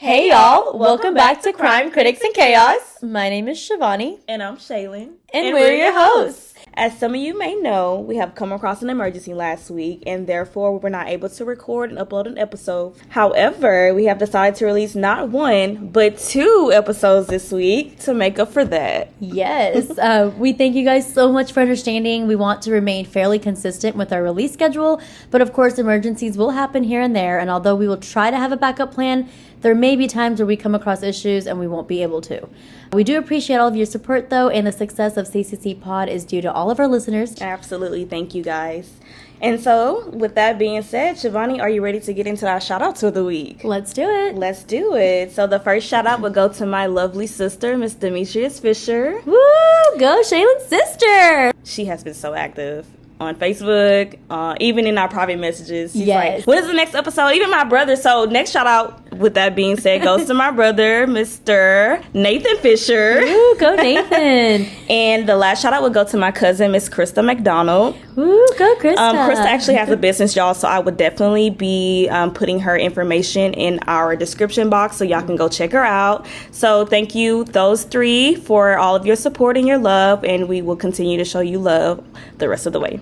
Hey y'all, welcome back to Crime Critics and Chaos. My name is Shivani. And I'm Shaylin. And we're your hosts. As some of you may know, we have come across an emergency last week, and therefore we were not able to record and upload an episode. However, we have decided to release not one, but 2 episodes this week to make up for that. Yes, we thank you guys so much for understanding. We want to remain fairly consistent with our release schedule, but of course emergencies will happen here and there, and although we will try to have a backup plan, there may be times where we come across issues and we won't be able to. We do appreciate all of your support, though, and the success of CCC Pod is due to all of our listeners. Absolutely. Thank you, guys. And so, with that being said, Shivani, are you ready to get into our shout-outs of the week? Let's do it. Let's do it. So, the first shout-out would go to my lovely sister, Miss Demetrius Fisher. Woo! Go Shaylin's sister! She has been so active on Facebook, even in our private messages. She's yes. like, when is the next episode? Even my brother. So next shout out, with that being said, goes to my brother, Mr. Nathan Fisher. Ooh, go Nathan. And the last shout out would go to my cousin, Miss Krista McDonald. Ooh, go Krista. Krista actually has a business, y'all, so I would definitely be putting her information in our description box so y'all can go check her out. So thank you, those 3, for all of your support and your love, and we will continue to show you love the rest of the way.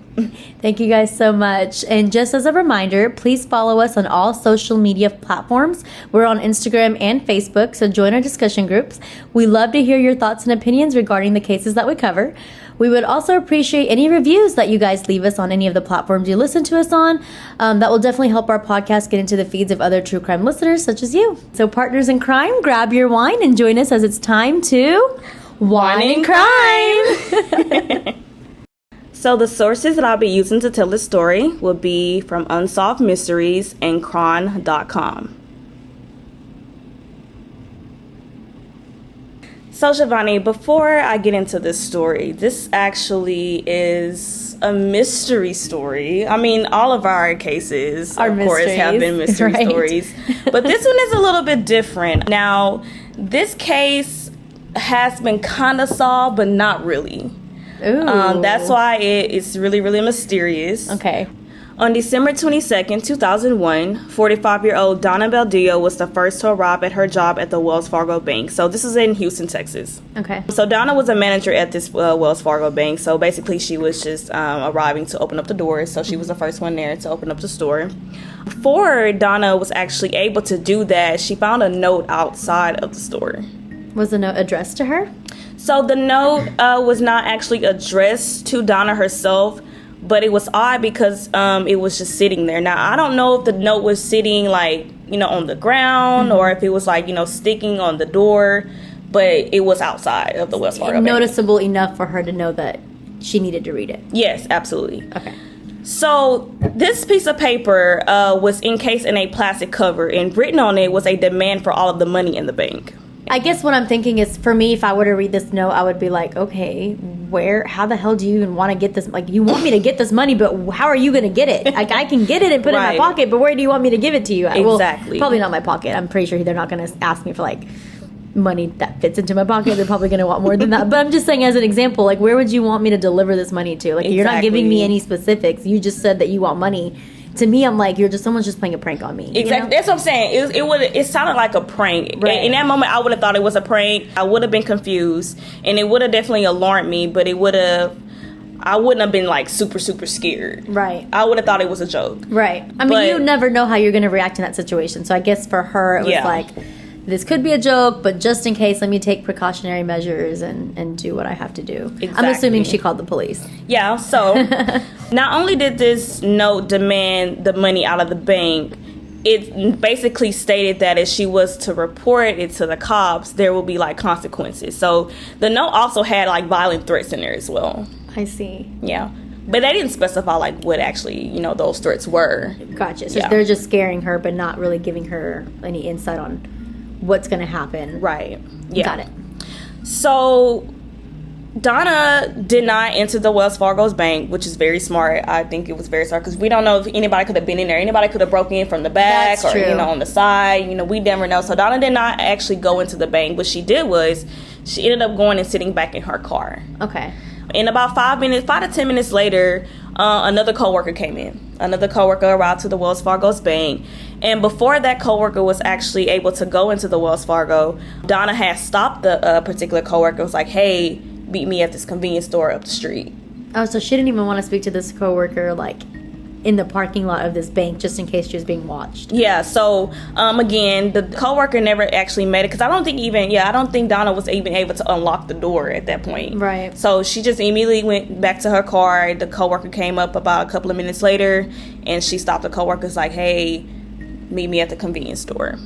Thank you guys so much. And just as a reminder, please follow us on all social media platforms. We're on Instagram and Facebook, so join our discussion groups. We love to hear your thoughts and opinions regarding the cases that we cover. We would also appreciate any reviews that you guys leave us on any of the platforms you listen to us on. That will definitely help our podcast get into the feeds of other true crime listeners such as you. So partners in crime, grab your wine and join us as it's time to Wine and Crime. So the sources that I'll be using to tell this story will be from Unsolved Mysteries and Cron.com. So Shivani, before I get into this story, this actually is a mystery story. I mean, all of our cases, of course, have been mystery stories. But this one is a little bit different. Now, this case has been kind of solved, but not really. Ooh. That's why it's really, really mysterious. Okay. On December 22nd, 2001, 45-year-old Donna Baldeo was the first to arrive at her job at the Wells Fargo Bank. So this is in Houston, Texas. Okay. So Donna was a manager at this Wells Fargo Bank. So basically she was just arriving to open up the doors. So she was the first one there to open up the store. Before Donna was actually able to do that, she found a note outside of the store. Was the note addressed to her? So the note was not actually addressed to Donna herself, but it was odd because it was just sitting there. Now, I don't know if the note was sitting like, on the ground or if it was like, sticking on the door, but it was outside of the Wells Fargo Bank. Noticeable enough for her to know that she needed to read it. Yes, absolutely. Okay. So this piece of paper was encased in a plastic cover, and written on it was a demand for all of the money in the bank. I guess what I'm thinking is, for me, if I were to read this note, I would be like, okay, how the hell do you even want to get this? Like, you want me to get this money, but how are you going to get it? Like, I can get it and put it in my pocket, but where do you want me to give it to you? Exactly. Well, probably not my pocket. I'm pretty sure they're not going to ask me for, like, money that fits into my pocket. They're probably going to want more than that. But I'm just saying, as an example, like, where would you want me to deliver this money to? Like, You're not giving me any specifics. You just said that you want money. To me, I'm like, someone's just playing a prank on me. Exactly. That's what I'm saying. It sounded like a prank. Right. In that moment, I would have thought it was a prank. I would have been confused, and it would have definitely alarmed me, but I wouldn't have been like super, super scared. Right. I would have thought it was a joke. Right. I mean, you never know how you're going to react in that situation. So I guess for her, it was like, this could be a joke, but just in case, let me take precautionary measures and do what I have to do. Exactly. I'm assuming she called the police. Yeah, so not only did this note demand the money out of the bank, it basically stated that if she was to report it to the cops, there will be like consequences. So the note also had like violent threats in there as well. I see. Yeah. But they didn't specify like what actually, those threats were. Gotcha. So they're just scaring her, but not really giving her any insight on what's going to happen. Right. Yeah. Got it. So Donna did not enter the Wells Fargo's bank, which is very smart. I think it was very smart because we don't know if anybody could have been in there. Anybody could have broken in from the back. That's or true. On the side. We never know. So Donna did not actually go into the bank. What she did was she ended up going and sitting back in her car. Okay. And about 5 to 10 minutes later, another coworker came in. Another coworker arrived to the Wells Fargo's bank. And before that coworker was actually able to go into the Wells Fargo, Donna had stopped the particular coworker. Was like, hey, meet me at this convenience store up the street. Oh, so she didn't even want to speak to this coworker, like, in the parking lot of this bank, just in case she was being watched. Yeah, so again, the coworker never actually made it, because I don't think Donna was even able to unlock the door at that point. Right. So she just immediately went back to her car. The coworker came up about a couple of minutes later, and she stopped the coworker's like, hey, meet me at the convenience store.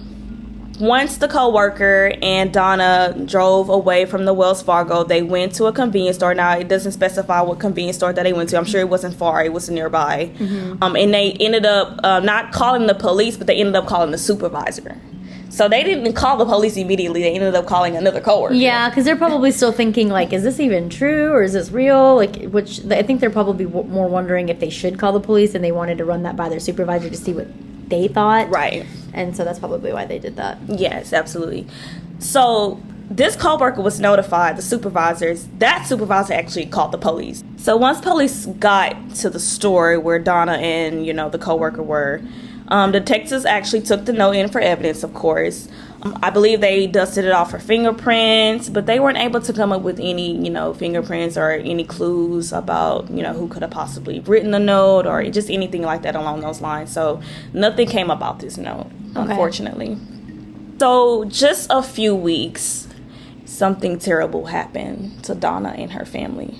Once the coworker and Donna drove away from the Wells Fargo, they went to a convenience store. Now, it doesn't specify what convenience store that they went to. I'm sure it wasn't far. It was nearby. Mm-hmm. And they ended up not calling the police, but they ended up calling the supervisor. So they didn't call the police immediately. They ended up calling another coworker. Yeah, because they're probably still thinking, like, is this even true or is this real? Like, which I think they're probably more wondering if they should call the police, and they wanted to run that by their supervisor to see what they thought. Right. And so that's probably why they did that. Yes, absolutely. So this coworker was notified, the supervisors. That supervisor actually called the police. So once police got to the store where Donna and, the coworker were, detectives actually took the note in for evidence, of course. I believe they dusted it off for fingerprints, but they weren't able to come up with any, fingerprints or any clues about, who could have possibly written the note or just anything like that along those lines. So nothing came about this note, unfortunately. So just a few weeks, something terrible happened to Donna and her family.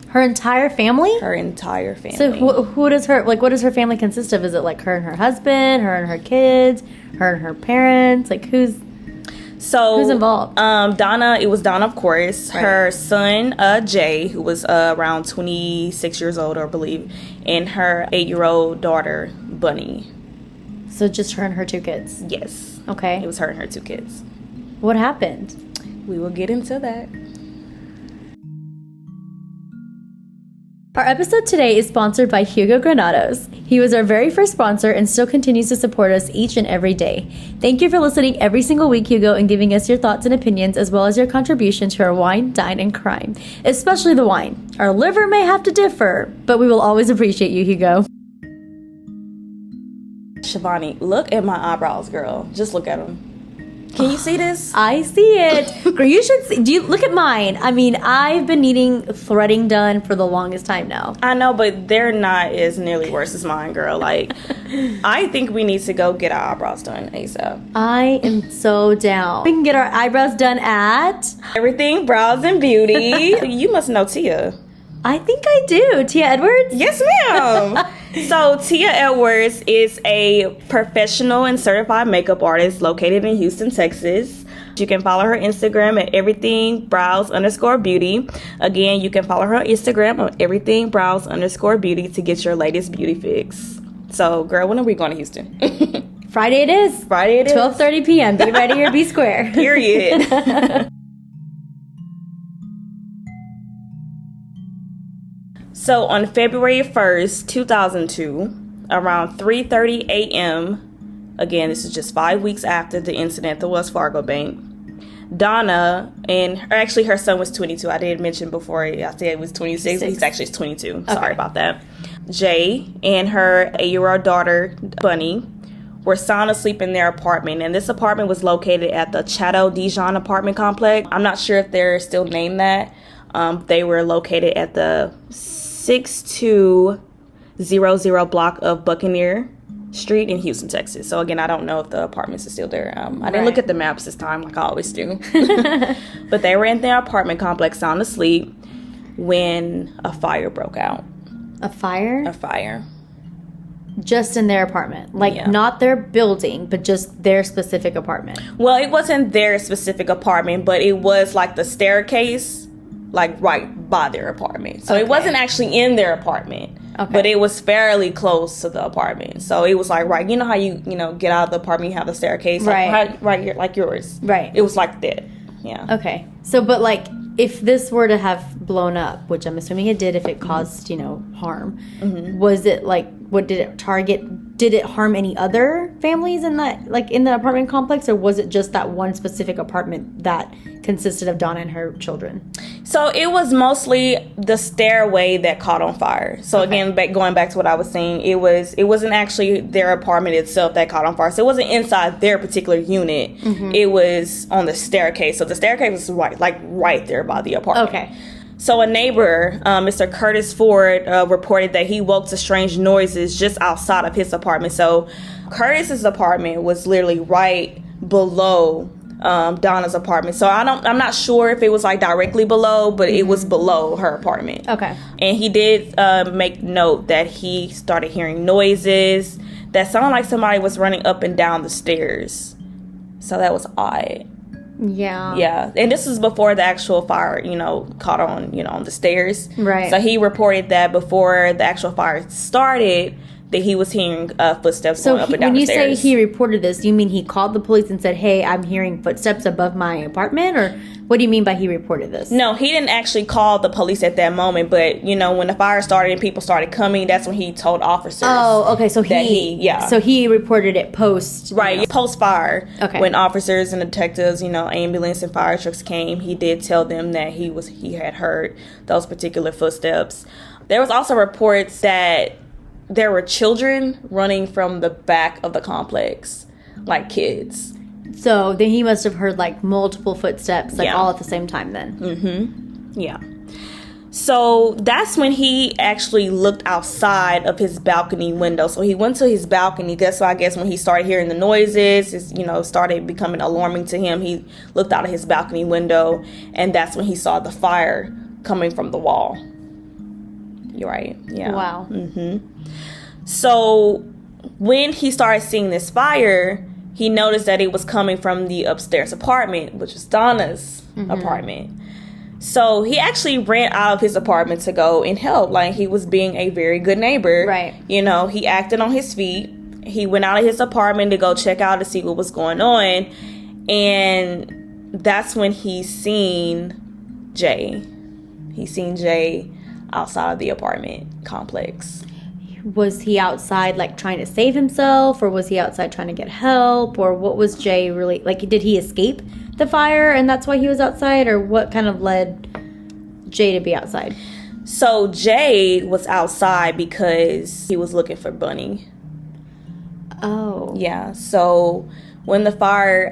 Her entire family? Her entire family. So who does her, what does her family consist of? Is it like her and her husband, her and her kids, her and her parents? Like who's involved? Donna, it was Donna, of course. Right. Her son, Jay, who was around 26 years old, I believe, and her 8-year-old daughter, Bunnie. So just her and her 2 kids? Yes. Okay. It was her and her 2 kids. What happened? We will get into that. Our episode today is sponsored by Hugo Granados. He was our very first sponsor and still continues to support us each and every day. Thank you for listening every single week, Hugo, and giving us your thoughts and opinions, as well as your contribution to our wine, dine, and crime, especially the wine. Our liver may have to differ, but we will always appreciate you, Hugo. Shivani, look at my eyebrows, girl. Just look at them. Can you see this? I see it. Girl, you should see. Look at mine? I mean, I've been needing threading done for the longest time now. I know, but they're not as nearly worse as mine, girl. Like, I think we need to go get our eyebrows done ASAP. I am so down. We can get our eyebrows done at Everything Brows and Beauty. You must know Tia. I think I do. Tia Edwards? Yes, ma'am. So Tia Edwards is a professional and certified makeup artist located in Houston, Texas. You can follow her Instagram at everythingbrows_beauty. Again, you can follow her on Instagram on everythingbrows_beauty to get your latest beauty fix. So, girl, when are we going to Houston? Friday it is. 12:30 p.m. Be ready or be square. Period. So on February 1st, 2002, around 3:30 a.m., again, this is just 5 weeks after the incident at the Wells Fargo Bank, Donna her son was 22. I did mention before, I said it was 26. He's actually 22. Okay. Sorry about that. Jay and her 8-year-old daughter, Bunnie, were sound asleep in their apartment. And this apartment was located at the Shoutout Dijon apartment complex. I'm not sure if they're still named that. They were located at the 6200 block of Buccaneer Street in Houston, Texas. So again, I don't know if the apartments are still there. I didn't look at the maps this time like I always do. But they were in their apartment complex sound asleep when a fire broke out. A fire? A fire. Just in their apartment. Like, not their building, but just their specific apartment. Well, it wasn't their specific apartment, but it was like the staircase, like right by their apartment. So it wasn't actually in their apartment. Okay. But it was fairly close to the apartment. So it was like, right, you know how you get out of the apartment, you have the staircase? Right. Like yours. Right. It was like that. Yeah. Okay. So, but like, if this were to have blown up, which I'm assuming it did if it caused, harm, was it like, what did it target did it harm any other families in that, like, in the apartment complex, or was it just that one specific apartment that consisted of Donna and her children? So it was mostly the stairway that caught on fire. So again, going back to what I was saying, it wasn't actually their apartment itself that caught on fire. So it wasn't inside their particular unit. It was on the staircase. So the staircase was right there by the apartment. Okay. So a neighbor, Mr. Curtis Ford, reported that he woke to strange noises just outside of his apartment. So Curtis's apartment was literally right below Donna's apartment. So I'm not sure if it was like directly below, but it was below her apartment. Okay. And he did make note that he started hearing noises that sounded like somebody was running up and down the stairs. So that was odd. Yeah. Yeah. And this was before the actual fire, caught on, on the stairs. Right. So he reported that before the actual fire started, that he was hearing footsteps going up and down the stairs. So when you say he reported this, you mean he called the police and said, hey, I'm hearing footsteps above my apartment? Or what do you mean by he reported this? No, he didn't actually call the police at that moment. But, when the fire started and people started coming, that's when he told officers. Oh, okay. So So he reported it post. Right. Post-fire. Okay. When officers and detectives, ambulance and fire trucks came, he did tell them that he had heard those particular footsteps. There was also reports that there were children running from the back of the complex, like kids. So then he must have heard like multiple footsteps, all at the same time then. Mm-hmm. Yeah. So that's when he actually looked outside of his balcony window. So he went to his balcony. That's why I guess when he started hearing the noises, started becoming alarming to him. He looked out of his balcony window, and that's when he saw the fire coming from the wall. You're right. Yeah. Wow. Mm-hmm. So when he started seeing this fire, he noticed that it was coming from the upstairs apartment, which is Donna's apartment. So he actually ran out of his apartment to go and help. Like, he was being a very good neighbor. Right. He acted on his feet. He went out of his apartment to go check out to see what was going on. And that's when he seen Jay. He seen Jay outside of the apartment complex. Was he outside like trying to save himself, or was he outside trying to get help, or what was Jay really like? Did he escape the fire and that's why he was outside, or what kind of led Jay to be outside? So Jay was outside because he was looking for Bunnie. Oh. Yeah. So when the fire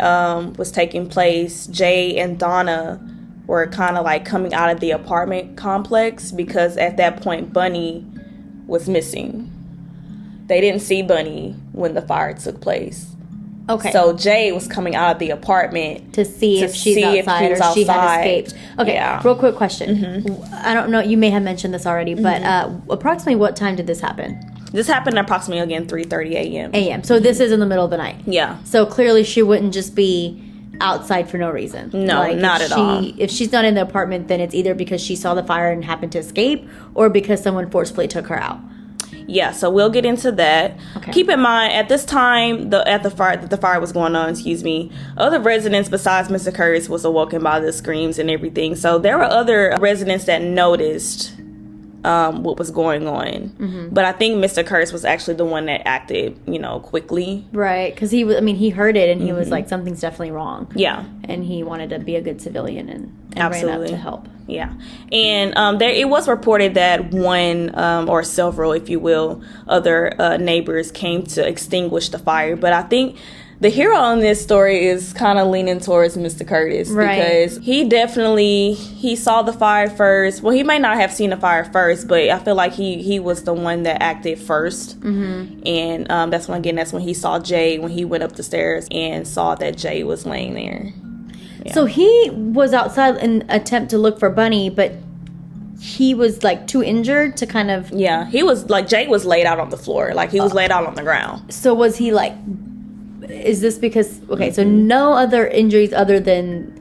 was taking place, Jay and Donna were kind of like coming out of the apartment complex because at that point Bunnie was missing. They didn't see Bunnie when the fire took place. Okay. So Jay was coming out of the apartment to see if she's outside or she had escaped. Okay. Yeah. Real quick question. Mm-hmm. I don't know. You may have mentioned this already, but approximately what time did this happen? This happened approximately, again, 3:30 a.m. a.m. So this is in the middle of the night. Yeah. So clearly she wouldn't just be outside for no reason. No, not at all. If she's not in the apartment, then it's either because she saw the fire and happened to escape, or because someone forcefully took her out. Yeah, so we'll get into that. Okay. Keep in mind, at this time, the fire was going on, other residents besides Mr. Curtis was awoken by the screams and everything. So there were other residents that noticed what was going on. Mm-hmm. But I think Mr. Curtis was actually the one that acted, quickly. Right, because he heard it and he was like, something's definitely wrong. Yeah. And he wanted to be a good civilian and Absolutely. ran up to help. Yeah. And it was reported that one or several, if you will, other neighbors came to extinguish the fire. But I think the hero in this story is kind of leaning towards Mr. Curtis. Right. Because he saw the fire first. Well, he may not have seen the fire first, but I feel like he was the one that acted first. Mm-hmm. And that's when he saw Jay, when he went up the stairs and saw that Jay was laying there. Yeah. So he was outside in an attempt to look for Bunnie, but he was like too injured to kind of... Yeah, he was like, Jay was laid out on the floor. Like, he was laid out on the ground. So was he like... Is this because... Okay, so no other injuries other than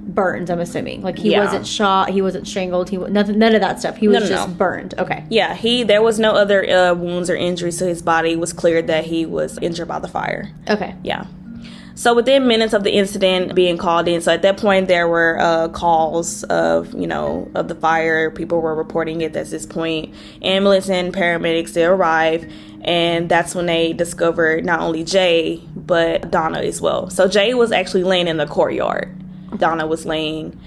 burns, I'm assuming. Like, he wasn't shot, he wasn't strangled, none of that stuff. He was just burned. Okay. Yeah, there was no other wounds or injuries to his body. It was clear that he was injured by the fire. Okay. Yeah. So within minutes of the incident being called in, so at that point there were calls of the fire. People were reporting it at this point. Ambulance and paramedics, they arrive, and that's when they discovered not only Jay but Donna as well. So Jay was actually laying in the courtyard. Donna was laying,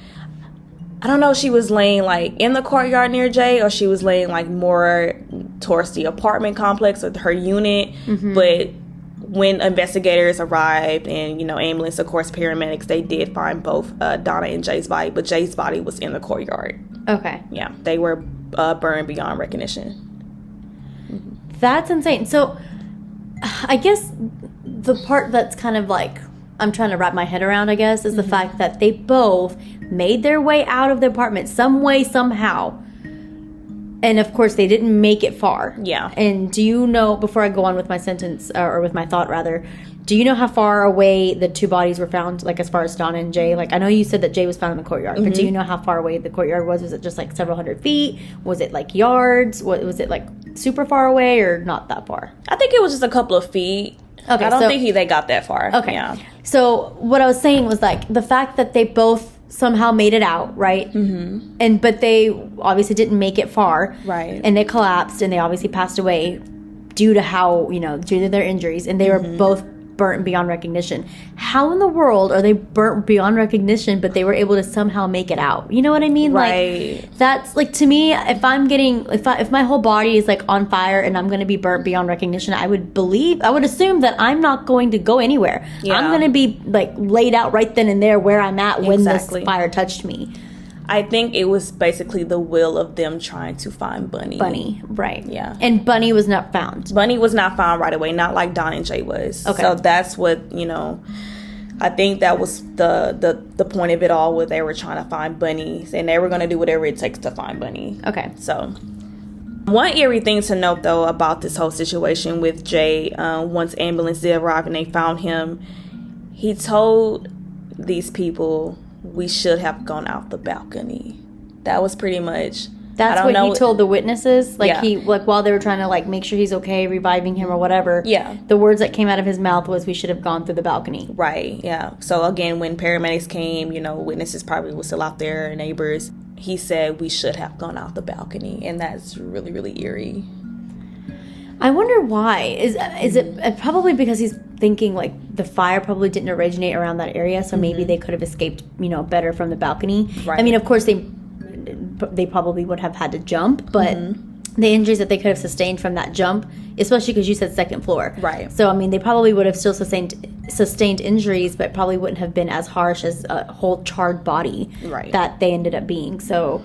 I don't know if she was laying like in the courtyard near Jay, or she was laying like more towards the apartment complex with her unit. But when investigators arrived and, ambulance, of course, paramedics, they did find both Donna and Jay's body, but Jay's body was in the courtyard. Okay. Yeah, they were burned beyond recognition. That's insane. So I guess the part that's kind of like I'm trying to wrap my head around, I guess, is the fact that they both made their way out of the apartment some way, somehow. And of course, they didn't make it far. Yeah. And do you know, before I go on with my sentence, or with my thought rather, do you know how far away the two bodies were found, like as far as Donna and Jay? Like, I know you said that Jay was found in the courtyard, but do you know how far away the courtyard was? Was it just like several hundred feet? Was it like yards? Was it like super far away or not that far? I think it was just a couple of feet. Okay, I don't think they got that far. Okay. Yeah. So what I was saying was like the fact that they both somehow made it out, right? But they obviously didn't make it far, right? And they collapsed, and they obviously passed away due to due to their injuries, and they were both burnt beyond recognition. How in the world are they burnt beyond recognition, but they were able to somehow make it out? You know what I mean? Right. Like, that's like, to me, if my whole body is like on fire and I'm going to be burnt beyond recognition, I would assume that I'm not going to go anywhere. Yeah. I'm going to be like laid out right then and there where I'm at when this fire touched me. I think it was basically the will of them trying to find Bunnie. Bunnie, right. Yeah. And Bunnie was not found. Bunnie was not found right away, not like Donna and Jay was. Okay. So that's what, I think that was the point of it all, where they were trying to find Bunnie, and they were going to do whatever it takes to find Bunnie. Okay. So one eerie thing to note, though, about this whole situation with Jay, once ambulance did arrive and they found him, he told these people, "We should have gone out the balcony." That was pretty much. That's what he told the witnesses. Like, yeah. He while they were trying to like make sure he's okay, reviving him or whatever. Yeah. The words that came out of his mouth was, "We should have gone through the balcony." Right. Yeah. So again, when paramedics came, witnesses probably were still out there, neighbors. He said, "We should have gone out the balcony," and that's really, really eerie. I wonder why. Is it probably because he's thinking like the fire probably didn't originate around that area, so maybe they could have escaped, better from the balcony. Right. I mean, of course they probably would have had to jump, but the injuries that they could have sustained from that jump, especially because you said second floor. Right. So I mean, they probably would have still sustained injuries, but probably wouldn't have been as harsh as a whole charred body that they ended up being. So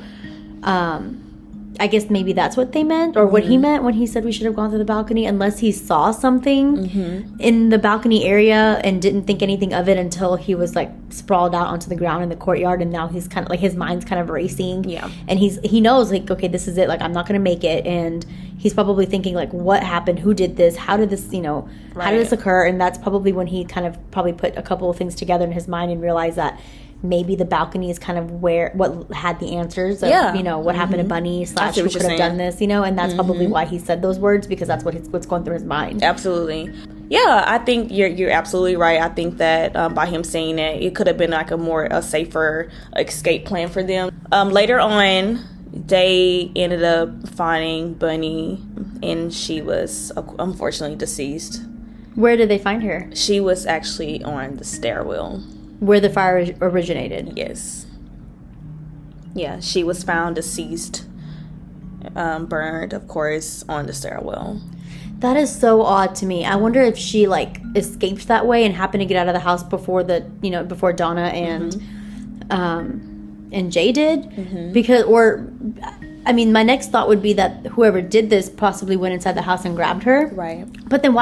I guess maybe that's what they meant, or what he meant when he said we should have gone through the balcony, unless he saw something in the balcony area and didn't think anything of it until he was like sprawled out onto the ground in the courtyard, and now he's kind of like, his mind's kind of racing. Yeah. And he knows like, okay, this is it, like I'm not going to make it, and he's probably thinking like, what happened? Who did this? How did this, how did this occur? And that's probably when he kind of probably put a couple of things together in his mind and realized that maybe the balcony is kind of what had the answers of, what happened to Bunnie / who could have done this, and that's probably why he said those words, because that's what's going through his mind. Absolutely. Yeah, I think you're absolutely right. I think that by him saying that, it could have been like a safer escape plan for them. Later on, they ended up finding Bunnie, and she was unfortunately deceased. Where did they find her? She was actually on the stairwell. Where the fire originated? Yes. Yeah, she was found deceased, burned, of course, on the stairwell. That is so odd to me. I wonder if she like escaped that way and happened to get out of the house before before Donna and Jay did, I mean, my next thought would be that whoever did this possibly went inside the house and grabbed her. Right. But then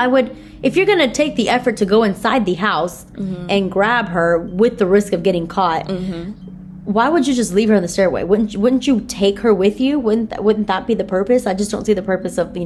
if you're going to take the effort to go inside the house and grab her with the risk of getting caught, why would you just leave her in the stairway? Wouldn't you take her with you? Wouldn't that be the purpose? I just don't see the purpose of,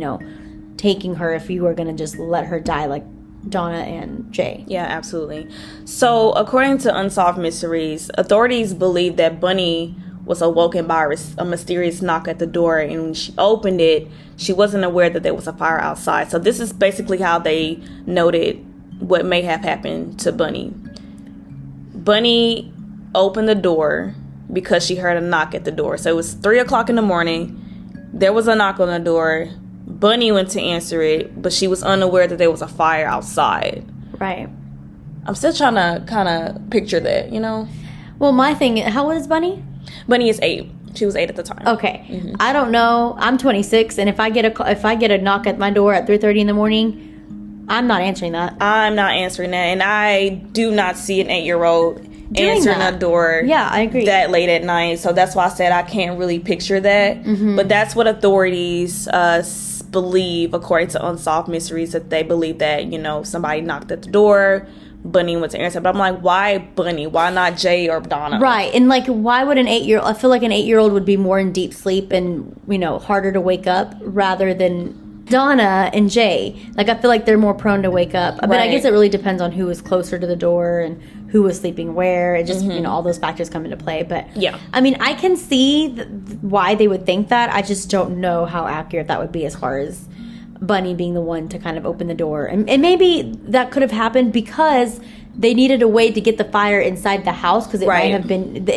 taking her if you were going to just let her die like Donna and Jay. Yeah, absolutely. So, according to Unsolved Mysteries, authorities believe that Bunnie was awoken by a mysterious knock at the door, and when she opened it, she wasn't aware that there was a fire outside. So this is basically how they noted what may have happened to Bunnie. Bunnie opened the door because she heard a knock at the door. So it was 3:00 in the morning. There was a knock on the door. Bunnie went to answer it, but she was unaware that there was a fire outside. Right. I'm still trying to kind of picture that, you know? Well, my thing, how old is Bunnie? Bunnie is 8. She was 8 at the time. Okay. Mm-hmm. I don't know. I'm 26, and if I get a knock at my door at 3:30 in the morning, I'm not answering that. I'm not answering that, and I do not see an 8-year-old answering a door. Yeah, I agree. That late at night, so that's why I said I can't really picture that. Mm-hmm. But that's what authorities believe, according to Unsolved Mysteries, that they believe that, you know, somebody knocked at the door. Bunnie went to answer, but I'm like, why Bunnie? Why not Jay or Donna? Right, and like, why would an 8-year-old? I feel like an 8-year-old would be more in deep sleep and, you know, harder to wake up rather than Donna and Jay. Like, I feel like they're more prone to wake up. But I guess it really depends on who was closer to the door and who was sleeping where. It just, you know, all those factors come into play. But yeah, I mean, I can see why they would think that. I just don't know how accurate that would be as far as Bunnie being the one to kind of open the door. And maybe that could have happened because they needed a way to get the fire inside the house, because it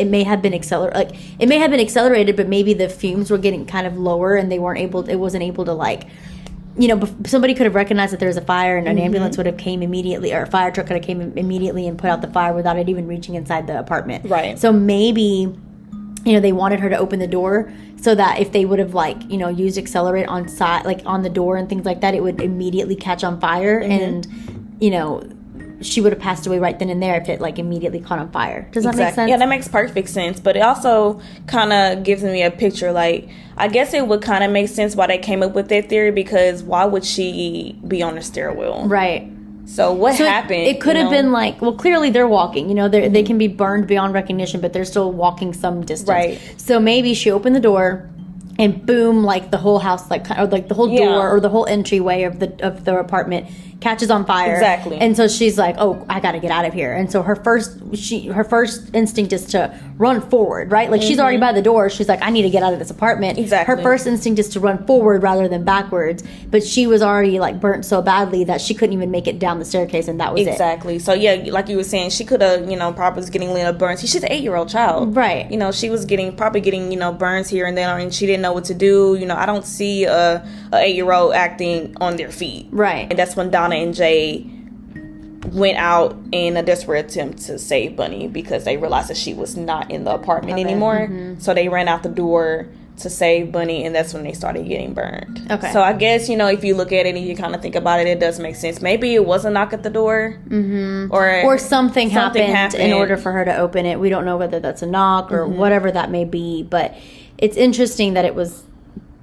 may have been accelerated, but maybe the fumes were getting kind of lower and it wasn't able to, like, you know, somebody could have recognized that there was a fire and an ambulance would have came immediately, or a fire truck could have came immediately and put out the fire without it even reaching inside the apartment. Right. So maybe, you know, they wanted her to open the door so that if they would have, like, you know, used accelerate on side, like on the door and things like that, it would immediately catch on fire and, you know, she would have passed away right then and there if it, like, immediately caught on fire. Does that make sense? Yeah, that makes perfect sense. But it also kind of gives me a picture, like, I guess it would kind of make sense why they came up with that theory, because why would she be on the stairwell? Right. So what happened? It could have been like, well, clearly they're walking. You know, they can be burned beyond recognition, but they're still walking some distance. Right. So maybe she opened the door, and boom, like the whole house, like the whole door or the whole entryway of the apartment catches on fire. Exactly. And so she's like, oh, I got to get out of here. And so her first instinct is to run forward, right? Like, she's already by the door. She's like, I need to get out of this apartment. Exactly. Her first instinct is to run forward rather than backwards. But she was already, like, burnt so badly that she couldn't even make it down the staircase, and that was it. Exactly. So, yeah, like you were saying, she could have, you know, probably was getting little burns. She's an 8-year-old child. Right. You know, she was probably getting, you know, burns here and there, and she didn't know what to do. You know, I don't see a 8-year-old acting on their feet. Right. And that's when Donna and Jay went out in a desperate attempt to save Bunnie, because they realized that she was not in the apartment anymore. So they ran out the door to save Bunnie, and that's when they started getting burned. Okay. So I guess, you know, if you look at it and you kind of think about it, it does make sense. Maybe it was a knock at the door. Or something happened in order for her to open it. We don't know whether that's a knock or whatever that may be, but it's interesting that it was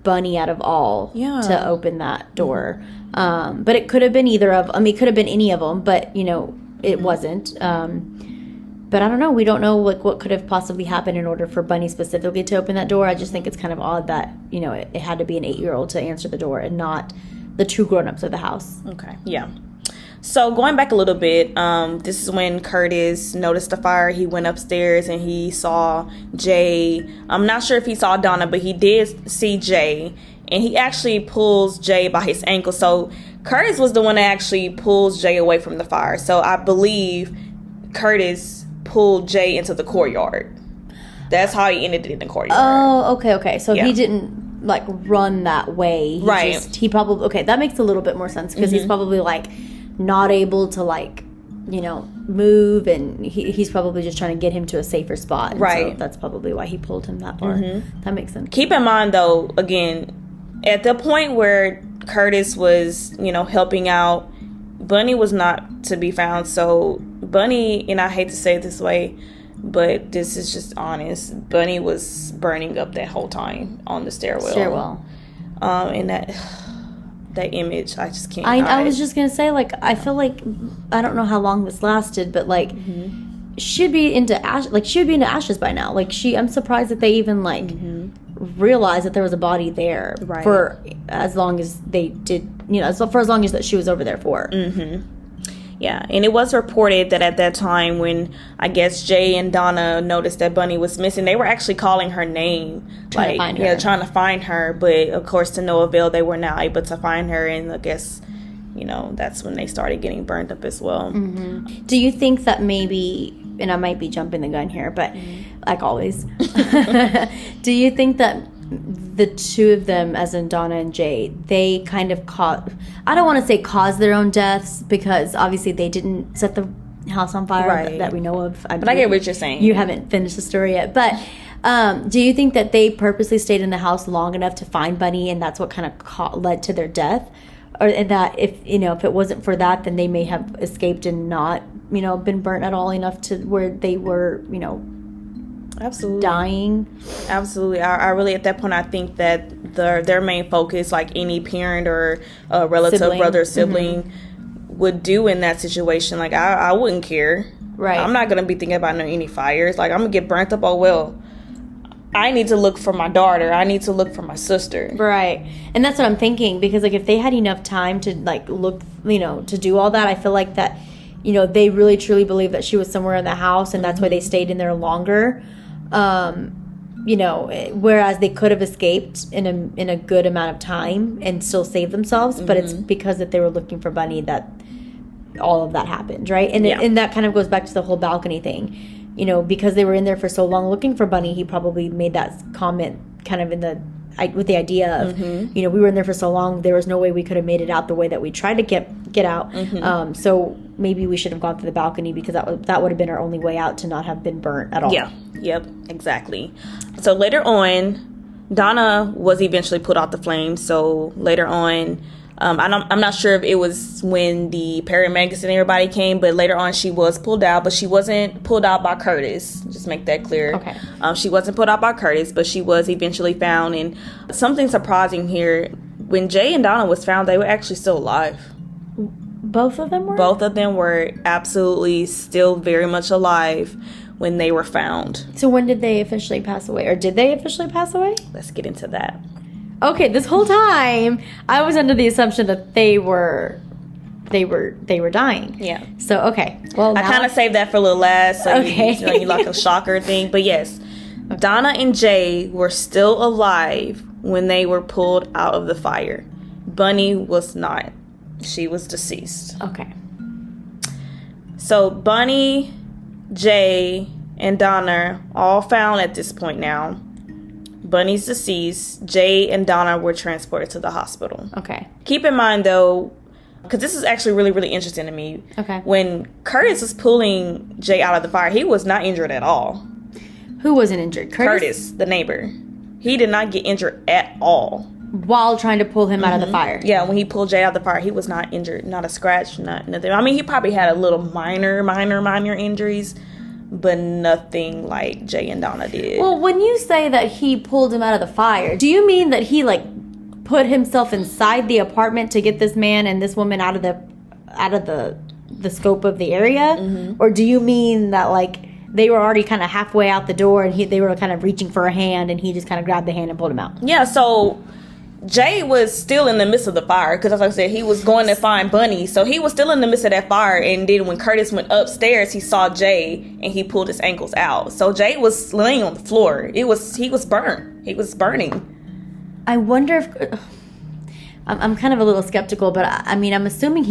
Bunnie out of all to open that door. But it could have been either of, I mean, it could have been any of them, but, you know, it wasn't. But I don't know. We don't know what could have possibly happened in order for Bunnie specifically to open that door. I just think it's kind of odd that, you know, it had to be an 8-year-old to answer the door and not the two grown-ups of the house. Okay, yeah. So going back a little bit, this is when Curtis noticed the fire. He went upstairs and he saw Jay. I'm not sure if he saw Donna, but he did see Jay. And he actually pulls Jay by his ankle. So Curtis was the one that actually pulls Jay away from the fire. So I believe Curtis pulled Jay into the courtyard. That's how he ended it in the courtyard. Oh, okay. So he didn't, like, run that way. He probably, okay, that makes a little bit more sense, because he's probably, like, not able to, like, you know, move, and he's probably just trying to get him to a safer spot. Right. So that's probably why he pulled him that far. That makes sense. Keep in mind, though, again, at the point where Curtis was, you know, helping out, Bunnie was not to be found. So Bunnie, and I hate to say it this way, but this is just honest, Bunnie was burning up that whole time on the stairwell. And that image, I just can't. I was just gonna say, like, I feel like, I don't know how long this lasted, but, like, she'd be into ashes by now. Like, I'm surprised that they even, like, realized that there was a body there for as long as they did, you know, for as long as that she was over there for. Yeah, and it was reported that at that time, when I guess Jay and Donna noticed that Bunnie was missing, they were actually calling her name, trying to find her. But of course, to no avail. They were not able to find her, and I guess that's when they started getting burned up as well. Mm-hmm. Do you think that maybe, and I might be jumping the gun here, but like always, do you think that the two of them, as in Donna and Jay, they kind of I don't want to say caused their own deaths, because obviously they didn't set the house on fire that we know of. But I get what you're saying. You haven't finished the story yet. But do you think that they purposely stayed in the house long enough to find Bunnie, and that's what kind of led to their death? Or that if it wasn't for that, then they may have escaped and not, been burnt at all enough to where they were, absolutely dying. Absolutely. I really, at that point, I think that their main focus, like any parent or a relative, brother, sibling, would do in that situation. Like, I wouldn't care. Right. I'm not going to be thinking about any fires. Like, I'm going to get burnt up. Oh, well, I need to look for my daughter. I need to look for my sister. Right. And that's what I'm thinking, because like if they had enough time to like look, to do all that, I feel like that, they really truly believe that she was somewhere in the house, and that's why they stayed in there longer. Whereas they could have escaped in a good amount of time and still save themselves, but it's because that they were looking for Bunnie that all of that happened, right? And and that kind of goes back to the whole balcony thing. Because they were in there for so long looking for Bunnie, he probably made that comment kind of with the idea of, we were in there for so long, there was no way we could have made it out the way that we tried to get out. So maybe we should have gone through the balcony, because that would have been our only way out to not have been burnt at all. Yeah. Yep. Exactly. So later on, Donna was eventually put out the flames. So later on, I'm not sure if it was when the paramedics and everybody came, but later on she was pulled out, but she wasn't pulled out by Curtis. Just make that clear. Okay. She wasn't pulled out by Curtis, but she was eventually found. And something surprising here, when Jay and Donna was found, they were actually still alive. Both of them were? Both of them were absolutely still very much alive when they were found. So when did they officially pass away? Or did they officially pass away? Let's get into that. Okay, this whole time I was under the assumption that they were dying. Yeah. So okay. Well, I kind of saved that for a little last, so okay. you like a shocker thing. But yes, Donna and Jay were still alive when they were pulled out of the fire. Bunnie was not. She was deceased. Okay. So Bunnie, Jay, and Donna all found at this point now. Bunnie's deceased. Jay and Donna were transported to the hospital. Okay. Keep in mind, though, because this is actually really, really interesting to me. Okay. When Curtis was pulling Jay out of the fire, he was not injured at all. Who wasn't injured? Curtis, the neighbor. He did not get injured at all. While trying to pull him out of the fire. Yeah, when he pulled Jay out of the fire, he was not injured. Not a scratch, nothing. I mean, he probably had a little minor injuries, but nothing like Jay and Donna did. Well, when you say that he pulled him out of the fire, do you mean that he put himself inside the apartment to get this man and this woman out of the scope of the area? Or do you mean that they were already kind of halfway out the door and they were kind of reaching for a hand and he just kind of grabbed the hand and pulled him out? Yeah, so Jay was still in the midst of the fire because, as I said, he was going to find Bunnie. So he was still in the midst of that fire. And then when Curtis went upstairs, he saw Jay and he pulled his ankles out. So Jay was laying on the floor. He was burnt. He was burning. I wonder if I'm kind of a little skeptical, but I mean, I'm assuming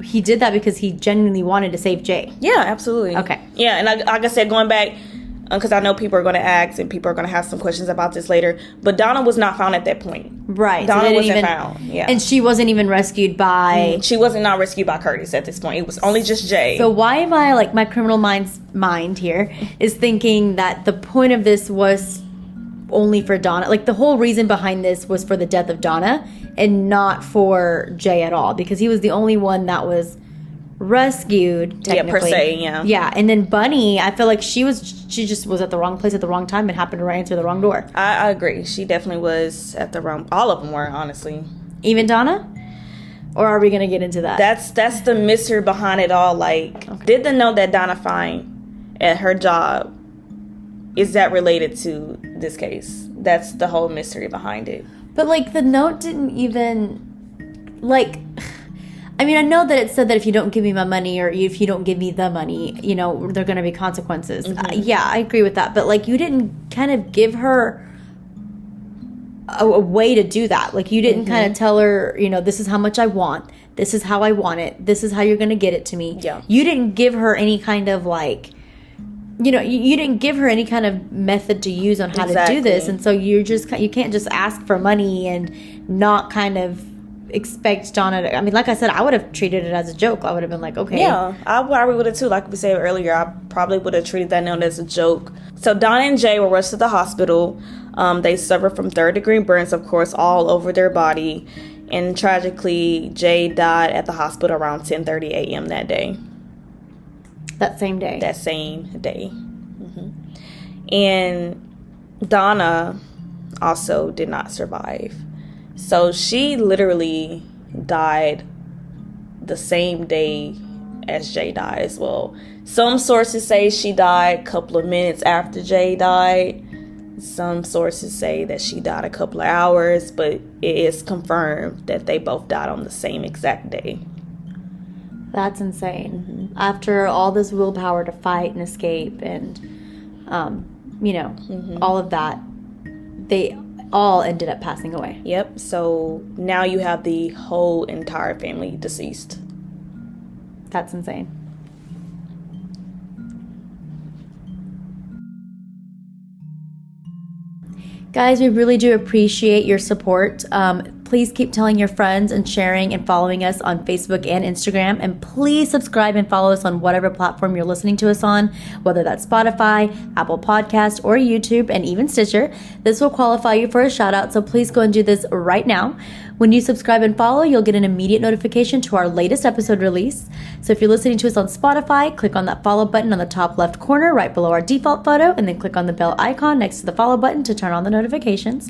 he did that because he genuinely wanted to save Jay. Yeah, absolutely. Okay. Yeah, and like I said, going back, because I know people are going to ask and people are going to have some questions about this later, but Donna was not found at that point. Right. Donna wasn't found. Yeah. And she wasn't even rescued by... She wasn't not rescued by Curtis at this point. It was only just Jay. So why am I, my criminal mind here is thinking that the point of this was only for Donna? The whole reason behind this was for the death of Donna and not for Jay at all, because he was the only one that was rescued, technically. Yeah, per se, yeah. Yeah, and then Bunnie, I feel like she just was at the wrong place at the wrong time and happened to run into the wrong door. I agree. She definitely was at the wrong... All of them were, honestly. Even Donna? Or are we going to get into that? That's the mystery behind it all. Did the note that Donna find at her job, is that related to this case? That's the whole mystery behind it. But, the note didn't even... I mean, I know that it said that if you don't give me my money or if you don't give me the money, there are going to be consequences. Yeah, I agree with that. But, you didn't kind of give her a way to do that. Like, you didn't kind of tell her, you know, this is how much I want. This is how I want it. This is how you're going to get it to me. Yeah. You didn't give her any kind of, like, you know, you didn't give her any kind of method to use on how to do this. And so you can't just ask for money and not kind of expect Donna to, I mean, like I said, I would have treated it as a joke. I would have been like, okay. Yeah, I probably would have too. Like we said earlier, I probably would have treated that note as a joke. So Donna and Jay were rushed to the hospital. They suffered from third-degree burns, of course, all over their body. And tragically, Jay died at the hospital around 10:30 a.m. that day. That same day. That same day. And Donna also did not survive. So she literally died the same day as Jay died as well. Some sources say she died a couple of minutes after Jay died. Some sources say that she died a couple of hours, but it is confirmed that they both died on the same exact day. That's insane. After all this willpower to fight and escape and, you know, all of that, they all ended up passing away. Yep. So now you have the whole entire family deceased. That's insane. Guys, we really do appreciate your support. Please keep telling your friends and sharing and following us on Facebook and Instagram. And please subscribe and follow us on whatever platform you're listening to us on, whether that's Spotify, Apple Podcasts, or YouTube, and even Stitcher. This will qualify you for a shout out, so please go and do this right now. When you subscribe and follow, you'll get an immediate notification to our latest episode release. So if you're listening to us on Spotify, click on that follow button on the top left corner right below our default photo, and then click on the bell icon next to the follow button to turn on the notifications.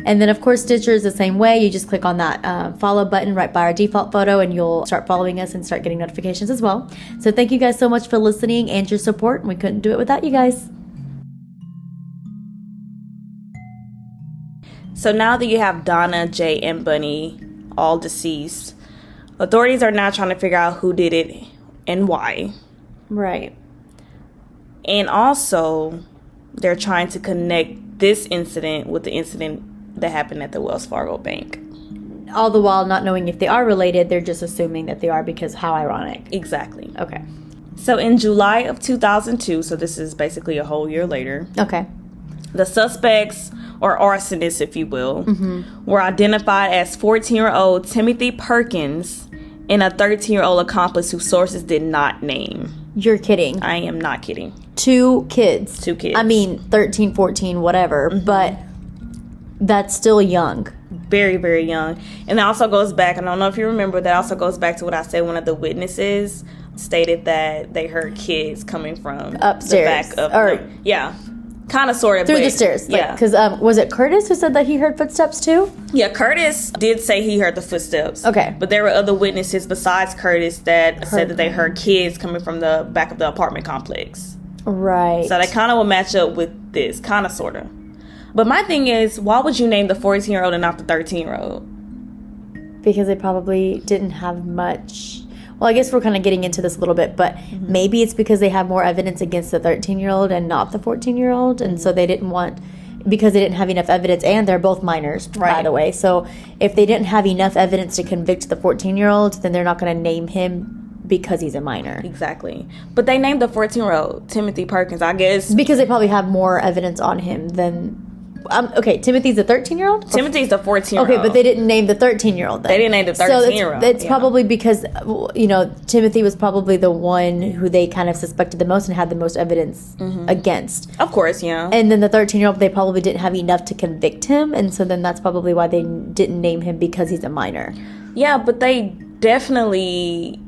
And then, of course, Stitcher is the same way. You just click on that follow button right by our default photo, and you'll start following us and start getting notifications as well. So thank you guys so much for listening and your support. We couldn't do it without you guys. So now that you have Donna, Jay, and Bunnie all deceased, authorities are now trying to figure out who did it and why. Right. And also, they're trying to connect this incident with the incident that happened at the Wells Fargo Bank. All the while not knowing if they are related, they're just assuming that they are, because how ironic. Exactly. Okay. So in July of 2002, so this is basically a whole year later. Okay. The suspects, or arsonists, if you will, were identified as 14-year-old Timothy Perkins and a 13-year-old accomplice whose sources did not name. You're kidding. I am not kidding. Two kids. I mean, 13, 14, whatever, but that's still young. Very, very young. And that also goes back, I don't know if you remember, that also goes back to what I said. One of the witnesses stated that they heard kids coming from upstairs. The back of yeah. Kind of, sort of. Through the stairs. Yeah. Because was it Curtis who said that he heard footsteps too? Yeah, Curtis did say he heard the footsteps. Okay. But there were other witnesses besides Curtis that said that they heard kids coming from the back of the apartment complex. Right. So they kind of will match up with this, kind of, sort of. But my thing is, why would you name the 14-year-old and not the 13-year-old? Because they probably didn't have much. Well, I guess we're kind of getting into this a little bit, but maybe it's because they have more evidence against the 13-year-old and not the 14-year-old, and so they didn't want, because they didn't have enough evidence, and they're both minors, by the way. So if they didn't have enough evidence to convict the 14-year-old, then they're not going to name him because he's a minor. Exactly. But they named the 14-year-old Timothy Perkins, I guess. Because they probably have more evidence on him than... okay, Timothy's a 13-year-old? Timothy's the 14-year-old. Okay, but they didn't name the 13-year-old then. They didn't name the 13-year-old. So it's probably because, you know, Timothy was probably the one who they kind of suspected the most and had the most evidence against. Of course, yeah. And then the 13-year-old, they probably didn't have enough to convict him, and so then that's probably why they didn't name him, because he's a minor. Yeah, but they definitely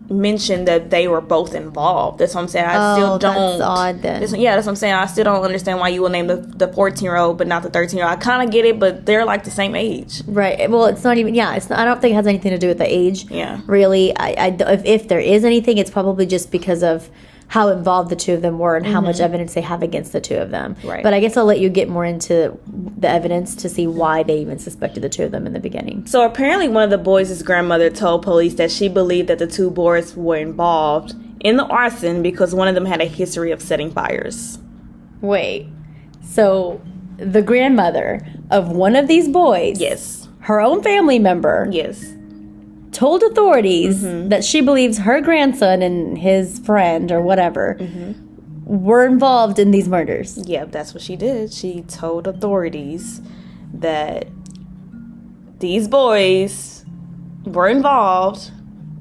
mentioned that they were both involved. That's what I'm saying. I still don't. That's odd then. That's what I'm saying. I still don't understand why you will name the 14-year-old but not the 13-year-old. I kind of get it, but they're like the same age. Right. Well, it's not even. Yeah. It's not, I don't think it has anything to do with the age. Yeah. Really, if there is anything, it's probably just because of how involved the two of them were and how much evidence they have against the two of them. Right. But I guess I'll let you get more into the evidence to see why they even suspected the two of them in the beginning. So apparently one of the boys' grandmother told police that she believed that the two boys were involved in the arson because one of them had a history of setting fires. Wait. So the grandmother of one of these boys, yes, her own family member, yes, told authorities that she believes her grandson and his friend or whatever were involved in these murders. Yeah, that's what she did. She told authorities that these boys were involved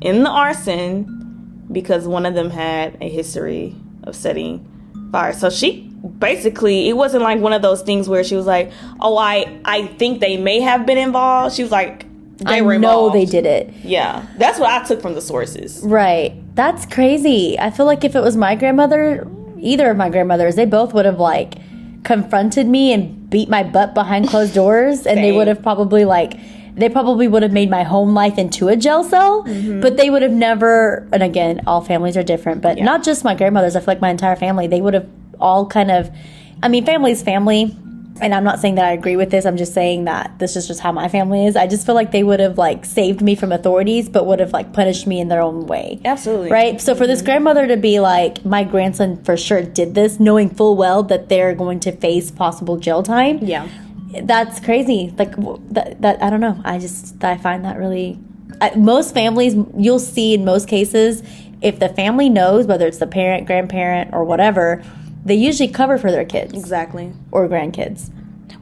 in the arson because one of them had a history of setting fire. So she basically, it wasn't like one of those things where she was like, oh, I think they may have been involved. She was like, they were involved. I know they did it. Yeah, that's what I took from the sources. Right. That's crazy. I feel like if it was my grandmother, either of my grandmothers, they both would have like confronted me and beat my butt behind closed doors, and they would have probably would have made my home life into a jail cell, but they would have never, and again, all families are different, but not just my grandmothers, I feel like my entire family, they would have all kind of, I mean, family's family, and I'm not saying that I agree with this, I'm just saying that this is just how my family is. I just feel like they would have like saved me from authorities, but would have like punished me in their own way. Absolutely. Right? So for this grandmother to be like, my grandson for sure did this, knowing full well that they're going to face possible jail time. Yeah. That's crazy. Like that I don't know. I find that really. Most families, you'll see in most cases, if the family knows, whether it's the parent, grandparent, or whatever, they usually cover for their kids. Exactly. Or grandkids.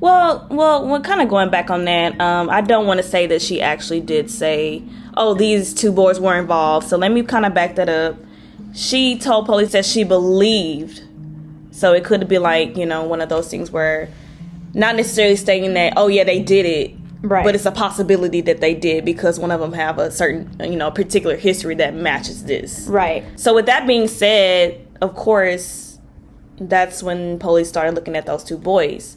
Well, we're kind of going back on that. I don't want to say that she actually did say, oh, these two boys were involved. So let me kind of back that up. She told police that she believed. So it could be like, one of those things where not necessarily stating that, oh, yeah, they did it. Right. But it's a possibility that they did because one of them have a certain, particular history that matches this. Right. So with that being said, of course, that's when police started looking at those two boys.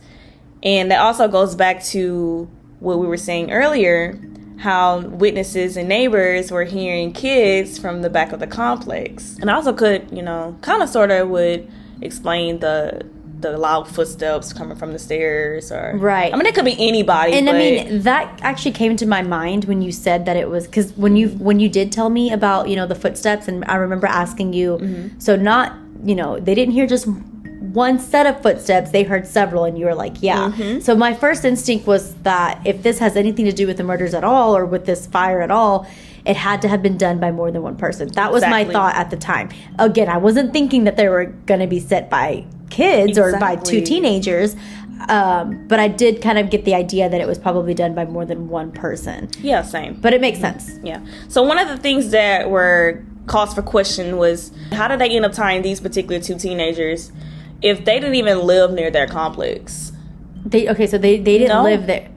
And that also goes back to what we were saying earlier, how witnesses and neighbors were hearing kids from the back of the complex. And I also could, kind of sort of would explain the loud footsteps coming from the stairs, or right. I mean, it could be anybody. And I mean, that actually came to my mind when you said that it was, because when you did tell me about the footsteps, and I remember asking you, so not they didn't hear just one set of footsteps, they heard several, and you were like, yeah. So my first instinct was that if this has anything to do with the murders at all, or with this fire at all, it had to have been done by more than one person. That was my thought at the time. Again, I wasn't thinking that they were going to be set by kids or by two teenagers, but I did kind of get the idea that it was probably done by more than one person. Yeah, same. But it makes sense. Yeah. So one of the things that were cause for question was, how did they end up tying these particular two teenagers if they didn't even live near their complex? They didn't live there.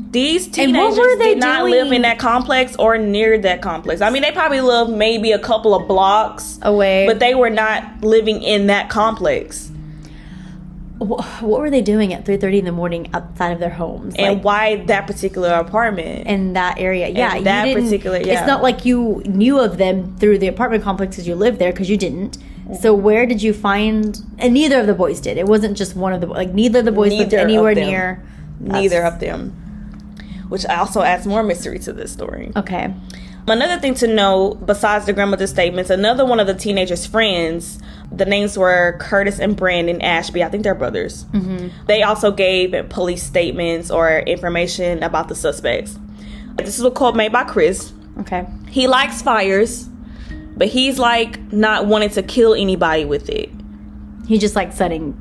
These teenagers did not live in that complex or near that complex. I mean, they probably lived maybe a couple of blocks away, but they were not living in that complex. What were they doing at 3:30 in the morning outside of their homes? And why that particular apartment? In that area. Yeah. It's not like you knew of them through the apartment complexes you lived there, because you didn't. So where did you find... And neither of the boys did. It wasn't just one of the... Like, neither of the boys lived anywhere near... Neither of them. Which also adds more mystery to this story. Okay. Another thing to know, besides the grandmother's statements, another one of the teenagers' friends, the names were Curtis and Brandon Ashby. I think they're brothers. They also gave police statements or information about the suspects. This is a quote made by Chris. Okay. He likes fires, but he's like not wanting to kill anybody with it. He just likes setting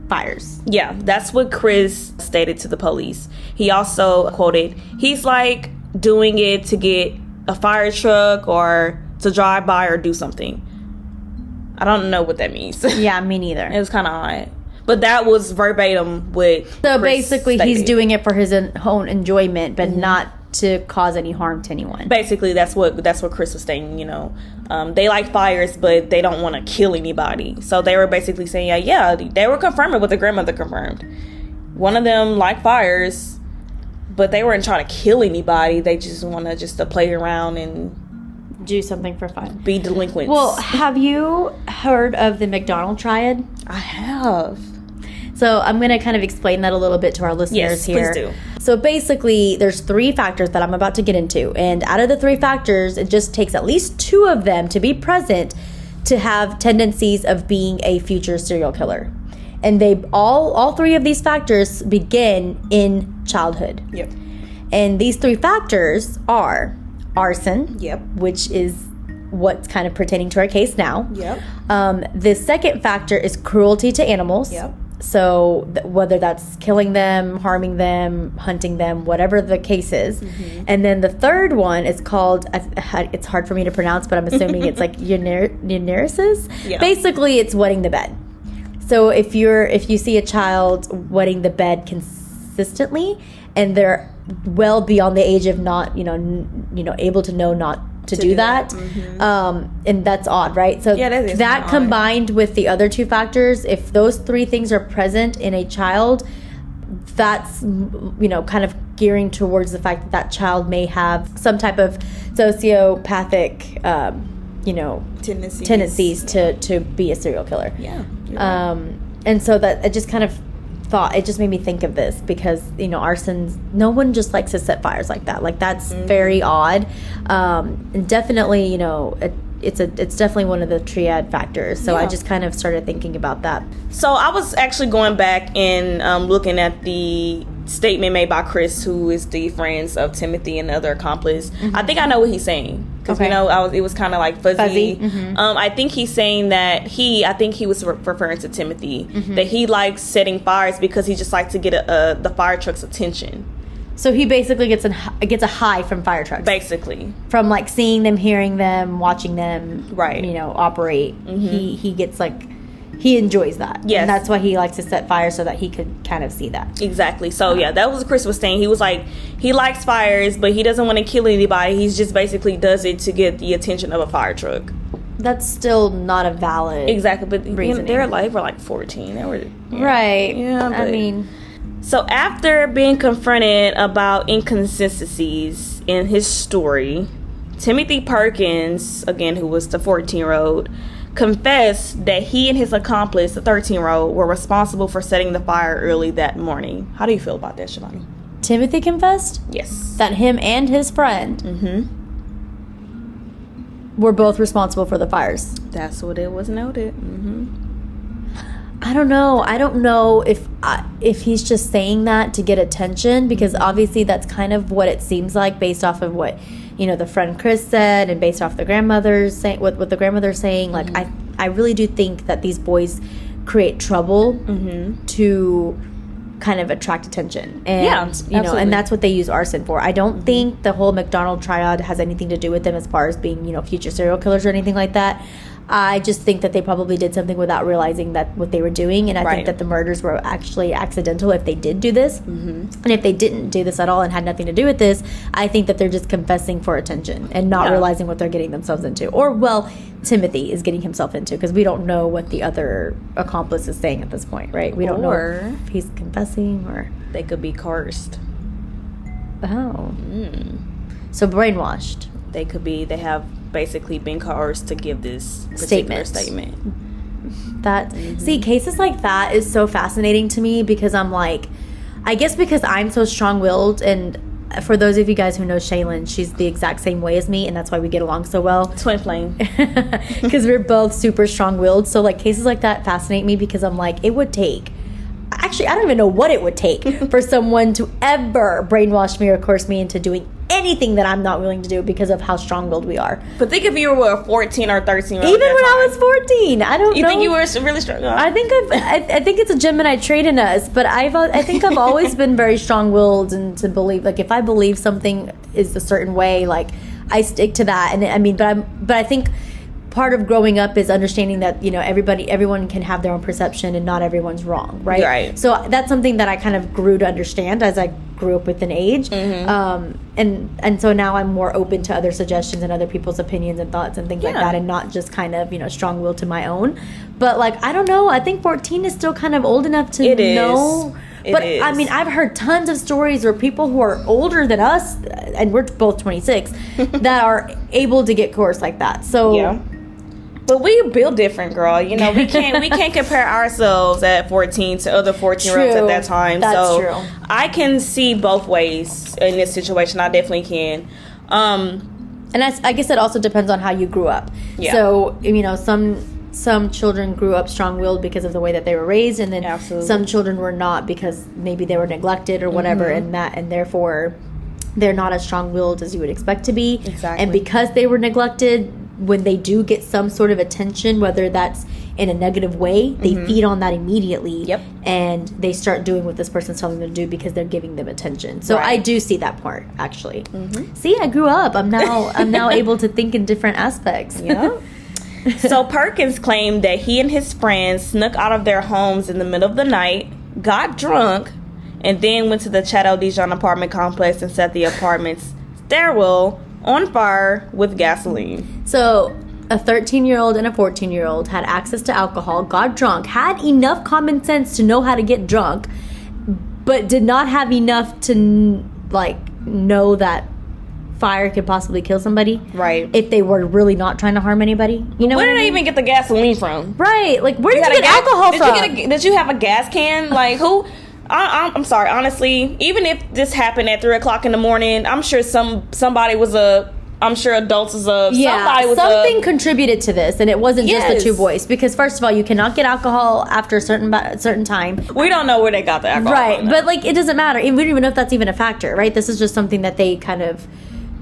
fires. Yeah, that's what Chris stated to the police. He also quoted, he's like doing it to get a fire truck or to drive by or do something. I don't know what that means. Yeah, me neither. It was kind of odd. But that was verbatim what So Chris basically stated. He's doing it for his own enjoyment, but not to cause any harm to anyone. Basically, that's what Chris was saying, They like fires, but they don't want to kill anybody. So they were basically saying, yeah, they were confirming what the grandmother confirmed. One of them liked fires, but they weren't trying to kill anybody. They just want to play around and do something for fun. Be delinquents. Well, have you heard of the McDonald triad? I have. So I'm going to kind of explain that a little bit to our listeners here. Yes, please do. So basically, there's 3 factors that I'm about to get into. And out of the 3 factors, it just takes at least 2 of them to be present to have tendencies of being a future serial killer. And they all three of these factors begin in childhood. Yep. And these three factors are arson, yep, which is what's kind of pertaining to our case now. Yep. The second factor is cruelty to animals. Yep. So whether that's killing them, harming them, hunting them, whatever the case is. Mm-hmm. And then the third one is called, it's hard for me to pronounce, but I'm assuming it's like euneresis. Yeah. Basically, it's wetting the bed. So if you see a child wetting the bed consistently, and they're well beyond the age of not, able to know not to do that. Mm-hmm. And that's odd, right? So that combined with the other two factors, if those three things are present in a child, that's, kind of gearing towards the fact that child may have some type of sociopathic, tendencies to be a serial killer. Yeah. Right. And so that it just kind of it just made me think of this because, arsons, no one just likes to set fires like that. Like, that's very odd. And definitely, it's definitely one of the triad factors. So I just kind of started thinking about that. So I was actually going back and looking at the statement made by Chris, who is the friends of Timothy and the other accomplice. Mm-hmm. I think I know what he's saying. Because, it was kind of like fuzzy. Mm-hmm. I think he's saying that I think he was referring to Timothy, mm-hmm. that he likes setting fires because he just likes to get the fire truck's attention. So he basically gets a high from fire trucks. Basically. From, like, seeing them, hearing them, watching them, right. Operate. Mm-hmm. He gets, like, he enjoys that. Yes. And that's why he likes to set fire so that he could kind of see that. Exactly. So, that was what Chris was saying. He was like, he likes fires, but he doesn't want to kill anybody. He just basically does it to get the attention of a fire truck. That's still not a valid Exactly. But reasoning. They were like 14. They were, right. Yeah, I mean... So after being confronted about inconsistencies in his story, Timothy Perkins, again, who was the 14-year-old, confessed that he and his accomplice, the 13-year-old, were responsible for setting the fire early that morning. How do you feel about that, Shivani? Timothy confessed? Yes. That him and his friend were both responsible for the fires. That's what it was noted. Mm-hmm. I don't know if he's just saying that to get attention, because obviously that's kind of what it seems like based off of what the friend Chris said, and based off the grandmother's saying what the grandmother's saying. Like, I really do think that these boys create trouble to kind of attract attention, and and that's what they use arson for. I don't think the whole McDonald triad has anything to do with them as far as being future serial killers or anything like that. I just think that they probably did something without realizing that what they were doing, and I think that the murders were actually accidental if they did do this. And if they didn't do this at all and had nothing to do with this, I think that they're just confessing for attention and not realizing what they're getting themselves into. Or, well, Timothy is getting himself into, because we don't know what the other accomplice is saying at this point, right? We don't know if he's confessing, or... They could be coerced. Oh. So brainwashed. They could be, they have basically been coerced to give this particular statement. That see, cases like that is so fascinating to me, because I'm like, I guess because I'm so strong-willed, and for those of you guys who know Shaylin, she's the exact same way as me, and that's why we get along so well. Twin flame. Because we're both super strong-willed. So, like, cases like that fascinate me, because I'm like, it would take... Actually, I don't even know what it would take for someone to ever brainwash me or coerce me into doing anything that I'm not willing to do because of how strong-willed we are. But think if you were a 14 or 13 even when I was 14, I don't know. You think you were really strong? I think I think it's a Gemini trait in us, but I think I've always been very strong-willed, and to believe, like, if I believe something is a certain way, like, I stick to that. And I mean, but I think part of growing up is understanding that everyone can have their own perception, and not everyone's wrong, right? So that's something that I kind of grew to understand as I grew up with an age, and so now I'm more open to other suggestions and other people's opinions and thoughts and things like that, and not just kind of strong-willed to my own. But, like, I don't know, I think 14 is still kind of old enough to know. But I mean, I've heard tons of stories where people who are older than us, and we're both 26, that are able to get coerced like that. So but we build different, girl. We can't compare ourselves at 14 to other 14-year-olds at that time. That's true. I can see both ways in this situation. I definitely can. And I guess it also depends on how you grew up. Yeah. So, some children grew up strong-willed because of the way that they were raised, and then Absolutely. some children were not because maybe they were neglected or whatever, and therefore they're not as strong-willed as you would expect to be. Exactly. And because they were neglected, when they do get some sort of attention, whether that's in a negative way, they feed on that immediately. Yep. And they start doing what this person's telling them to do because they're giving them attention. So Right. I do see that part, actually. See, I grew up. I'm now able to think in different aspects. Yep. So Perkins claimed that he and his friends snuck out of their homes in the middle of the night, got drunk, and then went to the Chateau Dijon apartment complex and set the apartment's stairwell on fire with gasoline. So a 13-year-old and a 14-year-old had access to alcohol, got drunk, had enough common sense to know how to get drunk, but did not have enough to know that fire could possibly kill somebody. Right. If they were really not trying to harm anybody. You know Where what did I they mean? even get the gasoline from? Right. Like, where did you got get a gas- alcohol from? Did you have a gas can? Like, who? I'm sorry, honestly, even if this happened at 3 o'clock in the morning, I'm sure somebody was I'm sure adults was somebody was something contributed to this, and it wasn't just Yes. the two boys. Because first of all, you cannot get alcohol after a certain time. We don't know where they got the alcohol Right, from, though. but like it doesn't matter. We don't even know if that's even a factor, right? This is just something that they kind of,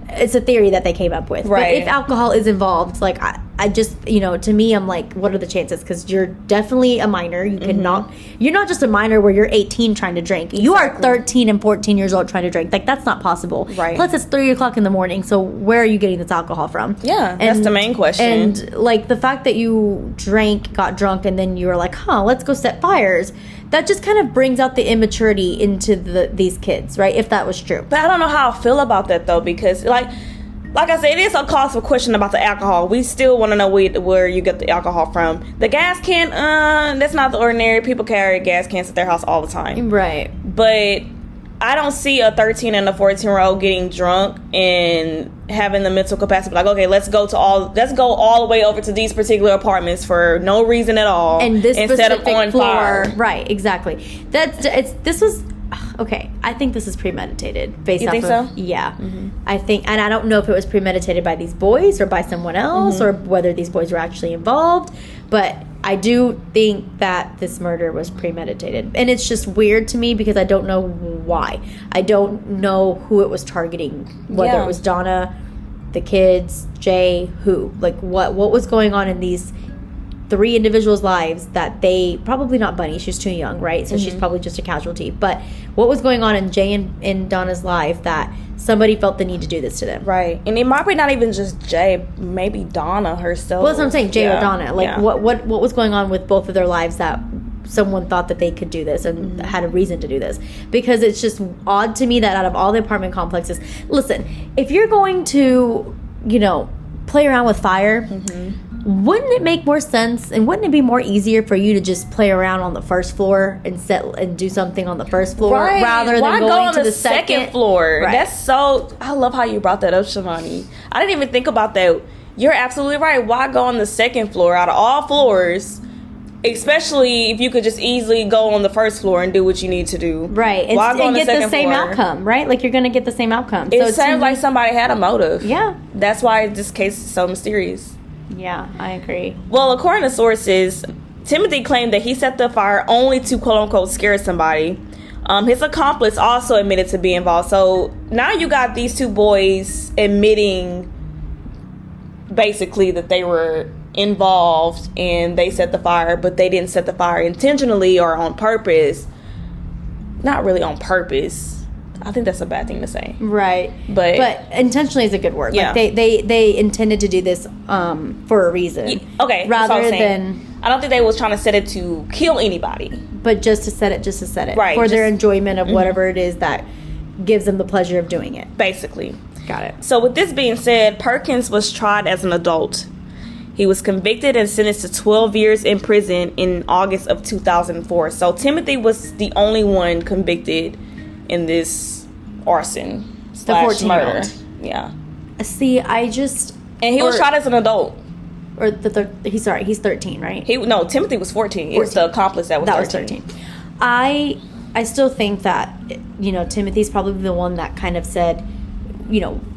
it's a theory that they came up with. Right. But if alcohol is involved, like I just, to me, I'm like, what are the chances? Because you're definitely a minor. You cannot, you're not just a minor where you're 18 trying to drink. You are 13 and 14 years old trying to drink. Like, that's not possible. Right. Plus, it's 3 o'clock in the morning. So where are you getting this alcohol from? Yeah, that's the main question. And like the fact that you got drunk, and then you were like, let's go set fires. That just kind of brings out the immaturity into these kids, right? If that was true. But I don't know how I feel about that, though, because like I said, it is a cause for question about the alcohol. We still want to know where you get the alcohol from. The gas can, that's not the ordinary. People carry gas cans at their house all the time. Right. But I don't see a 13 and a 14-year-old getting drunk and having the mental capacity like, okay, let's go all the way over to these particular apartments for no reason at all, and this and set them specific on floor, fire. Right? Exactly. This was okay. I think this is premeditated. Based You off think of, so? Yeah, I think, and I don't know if it was premeditated by these boys or by someone else, or whether these boys were actually involved. But I do think that this murder was premeditated, and it's just weird to me because I don't know why. I don't know who it was targeting. Whether Yeah. it was Donna, the kids, Jay, who, like, what was going on in these 3 individuals' lives that they probably not Bunnie. She's too young, right? So she's probably just a casualty. But what was going on in Jay and Donna's life that somebody felt the need to do this to them? Right, and it might be not even just Jay, maybe Donna herself. Well, that's what I'm saying, Jay or Donna. Like, yeah. what was going on with both of their lives that someone thought that they could do this and had a reason to do this? Because it's just odd to me that out of all the apartment complexes, listen, if you're going to, play around with fire, wouldn't it make more sense, and wouldn't it be more easier for you to just play around on the first floor and do something on the first floor rather Why than go going on to the second floor? Right. That's so. I love how you brought that up, Shivani. I didn't even think about that. You're absolutely right. Why go on the second floor out of all floors? Especially if you could just easily go on the first floor and do what you need to do. Right. And, Why go on get the second same floor? outcome, right? Like, you're going to get the same outcome. It So to sounds me- like somebody had a motive. Yeah. That's why this case is so mysterious. Yeah, I agree. Well, according to sources, Timothy claimed that he set the fire only to quote-unquote scare somebody. His accomplice also admitted to being involved. So now you got these 2 boys admitting basically that they were involved and they set the fire, but they didn't set the fire intentionally or on purpose. Not really on purpose. I think that's a bad thing to say. Right. But intentionally is a good word. Yeah. Like, they intended to do this for a reason. Okay. That's what Rather I'm saying. than, I don't think they was trying to set it to kill anybody. but just to set it. Right, For their just- enjoyment of whatever it is that gives them the pleasure of doing it. Basically. Got it. So with this being said, Perkins was tried as an adult. He was convicted and sentenced to 12 years in prison in August of 2004. So Timothy was the only one convicted in this arson / murder. 14-year-old. Yeah. See, I just... And he was tried as an adult. Or he's 13, right? Timothy was 14. It was the accomplice that was 13. I still think that, Timothy's probably the one that kind of said,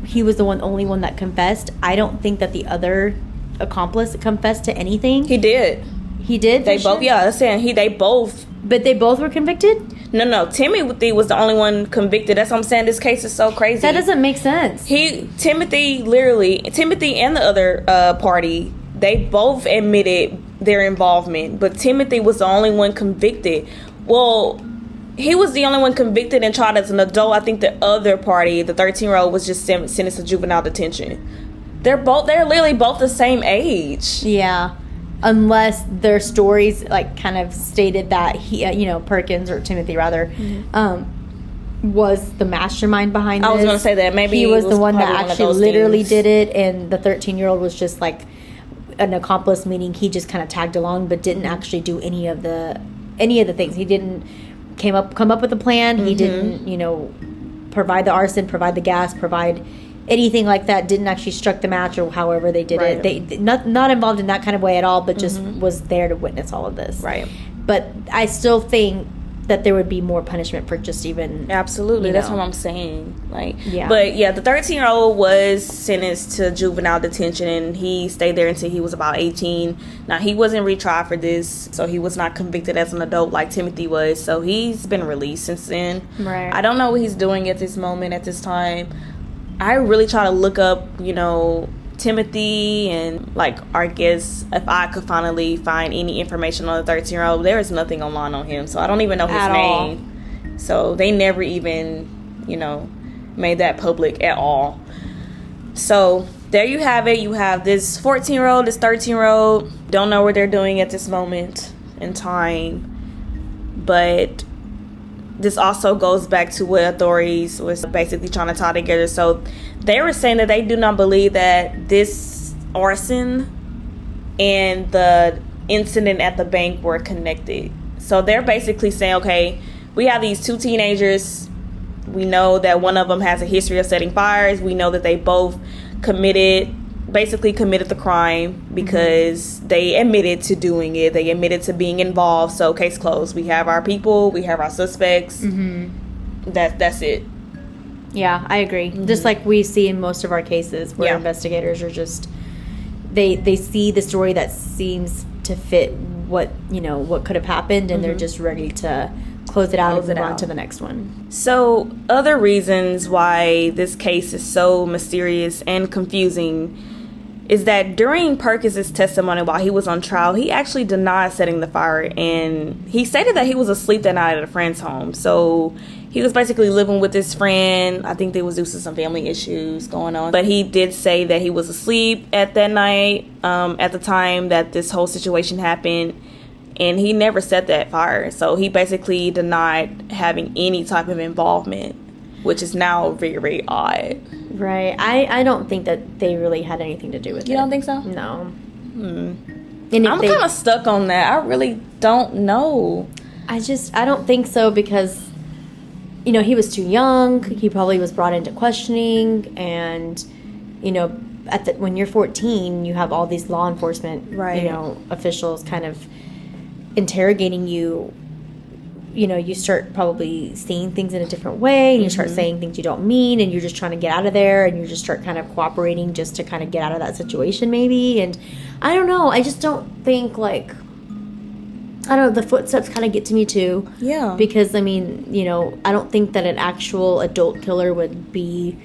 he was the only one that confessed. I don't think that the other accomplice confess to anything? He did. He did? They both, yeah, that's saying they both. But they both were convicted? No. Timothy was the only one convicted. That's what I'm saying. This case is so crazy. That doesn't make sense. Timothy and the other party, they both admitted their involvement. But Timothy was the only one convicted. Well, he was the only one convicted and tried as an adult. I think the other party, the 13-year-old, was just sentenced to juvenile detention. They're literally both the same age. Yeah. Unless their stories like kind of stated that he, Perkins or Timothy rather, was the mastermind behind this. I was going to say that maybe he was the one that actually literally did it, and the 13-year-old was just like an accomplice, meaning he just kind of tagged along but didn't actually do any of the things. He didn't come up with a plan. He didn't, provide the arson, provide the gas, provide anything like that. Didn't actually struck the match or however they did it. They not involved in that kind of way at all, but just was there to witness all of this. Right. But I still think that there would be more punishment for just even absolutely. That's what I'm saying. Like, yeah. But yeah, the 13-year-old was sentenced to juvenile detention, and he stayed there until he was about 18. Now, he wasn't retried for this, so he was not convicted as an adult like Timothy was. So he's been released since then. Right. I don't know what he's doing at this moment, at this time. I really try to look up, Timothy and, like, our guests, if I could finally find any information on the 13-year-old. There is nothing online on him, so I don't even know his name. So they never even, made that public at all. So there you have it. You have this 14-year-old, this 13-year-old. Don't know what they're doing at this moment in time. But this also goes back to what authorities was basically trying to tie together. So they were saying that they do not believe that this arson and the incident at the bank were connected. So they're basically saying, okay, we have these two teenagers. We know that one of them has a history of setting fires. We know that they both committed the crime because they admitted to doing it. They admitted to being involved. So case closed. We have our people. We have our suspects. That's it. Yeah, I agree. Just like we see in most of our cases where investigators are just they see the story that seems to fit what could have happened, and they're just ready to close it out and move on to the next one. So other reasons why this case is so mysterious and confusing is that during Perkins' testimony while he was on trial, he actually denied setting the fire, and he stated that he was asleep that night at a friend's home. So he was basically living with his friend. I think there was due to some family issues going on. But he did say that he was asleep at that night, at the time that this whole situation happened, and he never set that fire. So he basically denied having any type of involvement, which is now very, very odd. Right. I don't think that they really had anything to do with it. You don't think so? No. And I'm kind of stuck on that. I really don't know. I don't think so because, he was too young. He probably was brought into questioning. And, when you're 14, you have all these law enforcement, officials kind of interrogating you. You start probably seeing things in a different way, and you start saying things you don't mean, and you're just trying to get out of there, and you just start kind of cooperating just to kind of get out of that situation maybe. And I don't know. I just don't think the footsteps kind of get to me too. Yeah. Because, I don't think that an actual adult killer would be,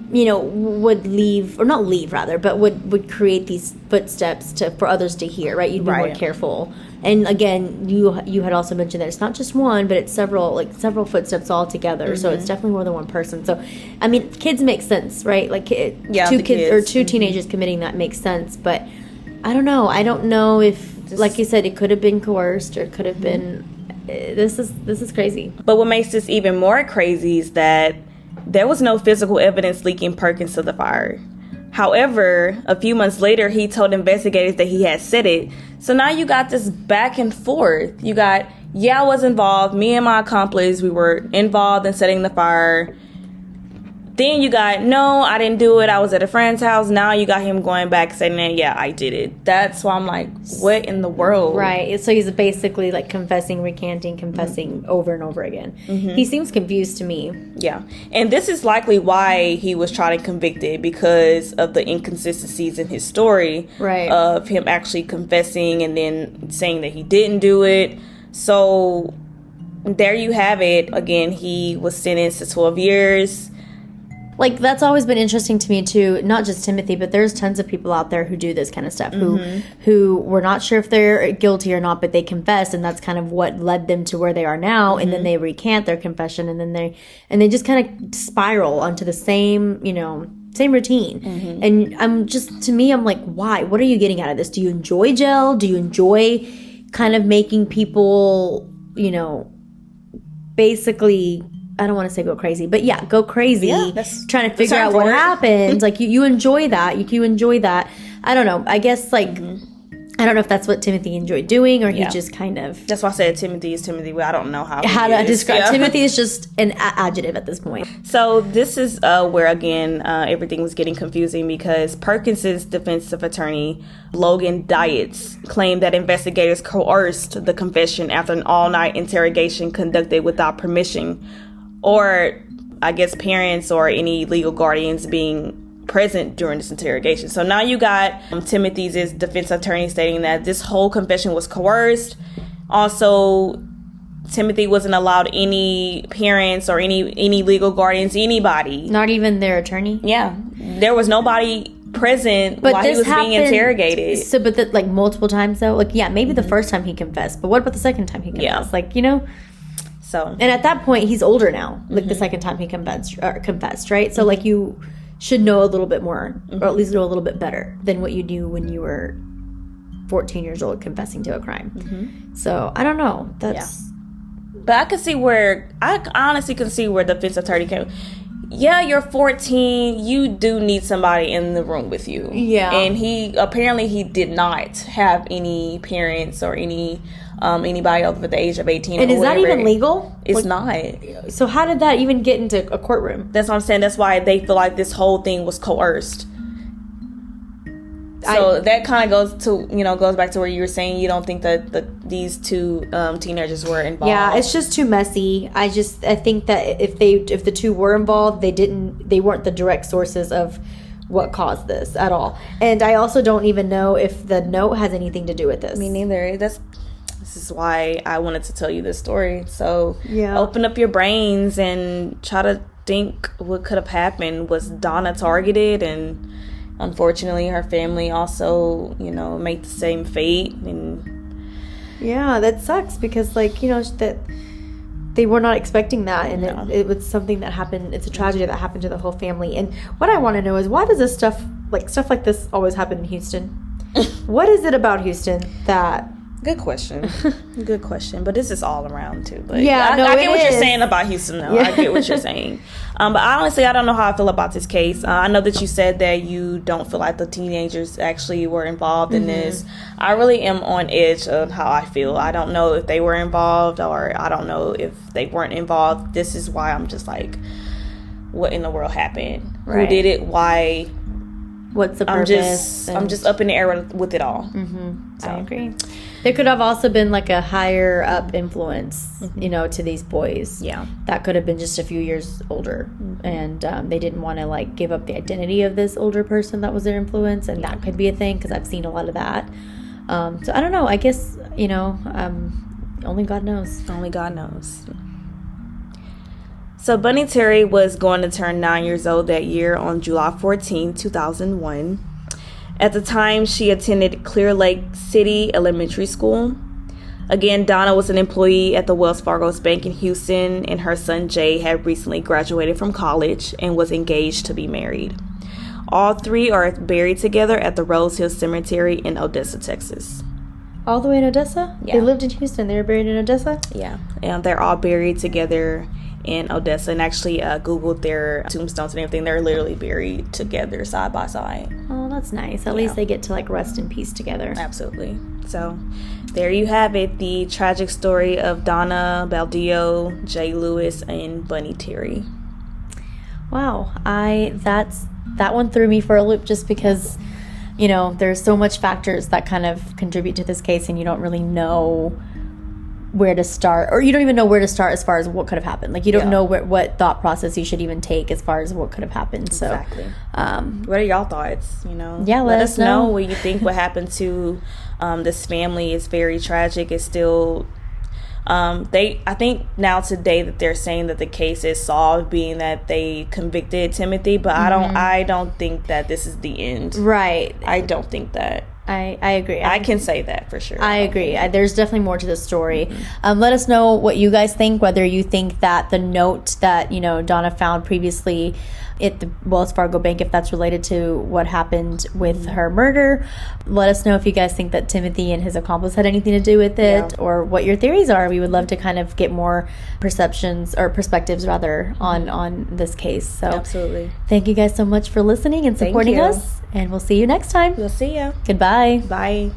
would leave, or not leave rather, but would create these footsteps for others to hear, right? You'd be more careful. And again, you had also mentioned that it's not just one, but it's several footsteps all together. So it's definitely more than one person. So, kids make sense, right? Like two kids or two teenagers committing that makes sense. But I don't know. I don't know if, like you said, it could have been coerced or it could have been. This is crazy. But what makes this even more crazy is that there was no physical evidence linking Perkins to the fire. However, a few months later, he told investigators that he had set it. So now you got this back and forth. You got, I was involved. Me and my accomplice, we were involved in setting the fire. Then you got, no, I didn't do it. I was at a friend's house. Now you got him going back saying, yeah, I did it. That's why I'm like, what in the world? Right. So he's basically like confessing over and over again. Mm-hmm. He seems confused to me. Yeah. And this is likely why he was tried and convicted, because of the inconsistencies in his story. Right. Of him actually confessing and then saying that he didn't do it. So there you have it. Again, he was sentenced to 12 years. Like, that's always been interesting to me, too. Not just Timothy, but there's tons of people out there who do this kind of stuff, who we're not sure if they're guilty or not, but they confess, and that's kind of what led them to where they are now. And then they recant their confession, and then they just kind of spiral onto the same, same routine. And I'm like, why? What are you getting out of this? Do you enjoy jail? Do you enjoy kind of making people, basically, I don't want to say go crazy, but yeah, go crazy, trying to figure out what happened. Like, you enjoy that. You enjoy that. I don't know. I guess, like, I don't know if that's what Timothy enjoyed doing, or he just kind of... That's why I said Timothy is Timothy. Well, I don't know how to describe. Yeah. Timothy is just an adjective at this point. So this is where, again, everything was getting confusing, because Perkins's defensive attorney, Logan Dietz, claimed that investigators coerced the confession after an all-night interrogation conducted without permission, or, I guess, parents or any legal guardians being present during this interrogation. So now you got Timothy's defense attorney stating that this whole confession was coerced. Also, Timothy wasn't allowed any parents or any legal guardians, anybody. Not even their attorney? Yeah. There was nobody present while he was being interrogated. So, but like multiple times though? Like, yeah, maybe the first time he confessed, but what about the second time he confessed? Like, So. And at that point, he's older now. Like, the second time he confessed, right? So, like, you should know a little bit more, or at least know a little bit better than what you knew when you were 14 years old confessing to a crime. So, I don't know. But I honestly can see where the defense attorney came. Yeah, you're 14. You do need somebody in the room with you. Yeah. And he did not have any parents or anybody over the age of 18. And is that even legal? It's not. So how did that even get into a courtroom? That's what I'm saying. That's why they feel like this whole thing was coerced. So that kind of goes back to where you were saying you don't think that these two teenagers were involved. Yeah, it's just too messy. I think that if the two were involved, they weren't the direct sources of what caused this at all. And I also don't even know if the note has anything to do with this. Me neither. This is why I wanted to tell you this story. So open up your brains and try to think what could have happened. Was Donna targeted? And unfortunately, her family also, made the same fate. And yeah, that sucks because, that they were not expecting that, and it was something that happened. It's a tragedy that happened to the whole family. And what I want to know is, why does this stuff like this always happen in Houston? What is it about Houston that... Good question. Good question. But this is all around too. But yeah, I get what you're saying about Houston though. Yeah. I get what you're saying. But honestly, I don't know how I feel about this case. I know that you said that you don't feel like the teenagers actually were involved in this. I really am on edge of how I feel. I don't know if they were involved, or I don't know if they weren't involved. This is why I'm just like, what in the world happened? Right. Who did it? Why? What's the purpose? I'm just up in the air with it all. So. I agree. There could have also been like a higher up influence, to these boys. Yeah. That could have been just a few years older. And they didn't want to give up the identity of this older person that was their influence. And that could be a thing, because I've seen a lot of that. So I don't know. I guess, only God knows. Only God knows. So Bunnie Terry was going to turn 9 years old that year on July 14, 2001. At the time, she attended Clear Lake City Elementary School. Again, Donna was an employee at the Wells Fargo Bank in Houston, and her son Jay had recently graduated from college and was engaged to be married. All three are buried together at the Rose Hill Cemetery in Odessa, Texas. All the way in Odessa? Yeah. They lived in Houston. They were buried in Odessa? Yeah. And they're all buried together in Odessa, and actually Googled their tombstones and everything. They're literally buried together side by side. Oh, that's nice. At least they get to rest in peace together. Absolutely. So there you have it, the tragic story of Donna Baldeo, Jay Lewis, and Bunnie Terry. Wow. That one threw me for a loop just because, there's so much factors that kind of contribute to this case, and you don't really know where to start, or you don't even know where to start as far as what could have happened. Like, you don't know what thought process you should even take as far as what could have happened. Exactly. What are y'all thoughts? Let us know what you think. What happened to this family is very tragic. It's still I think now today that they're saying that the case is solved, being that they convicted Timothy, but I don't think that this is the end. Right. I don't think that. I agree. I can say that for sure. I agree. There's definitely more to the story. Let us know what you guys think, whether you think that the note that, Donna found previously at the Wells Fargo Bank, if that's related to what happened with her murder. Let us know if you guys think that Timothy and his accomplice had anything to do with it, or what your theories are. We would love to kind of get more perspectives on this case. So absolutely. Thank you guys so much for listening and supporting us, and we'll see you next time. We'll see you. Goodbye. Bye.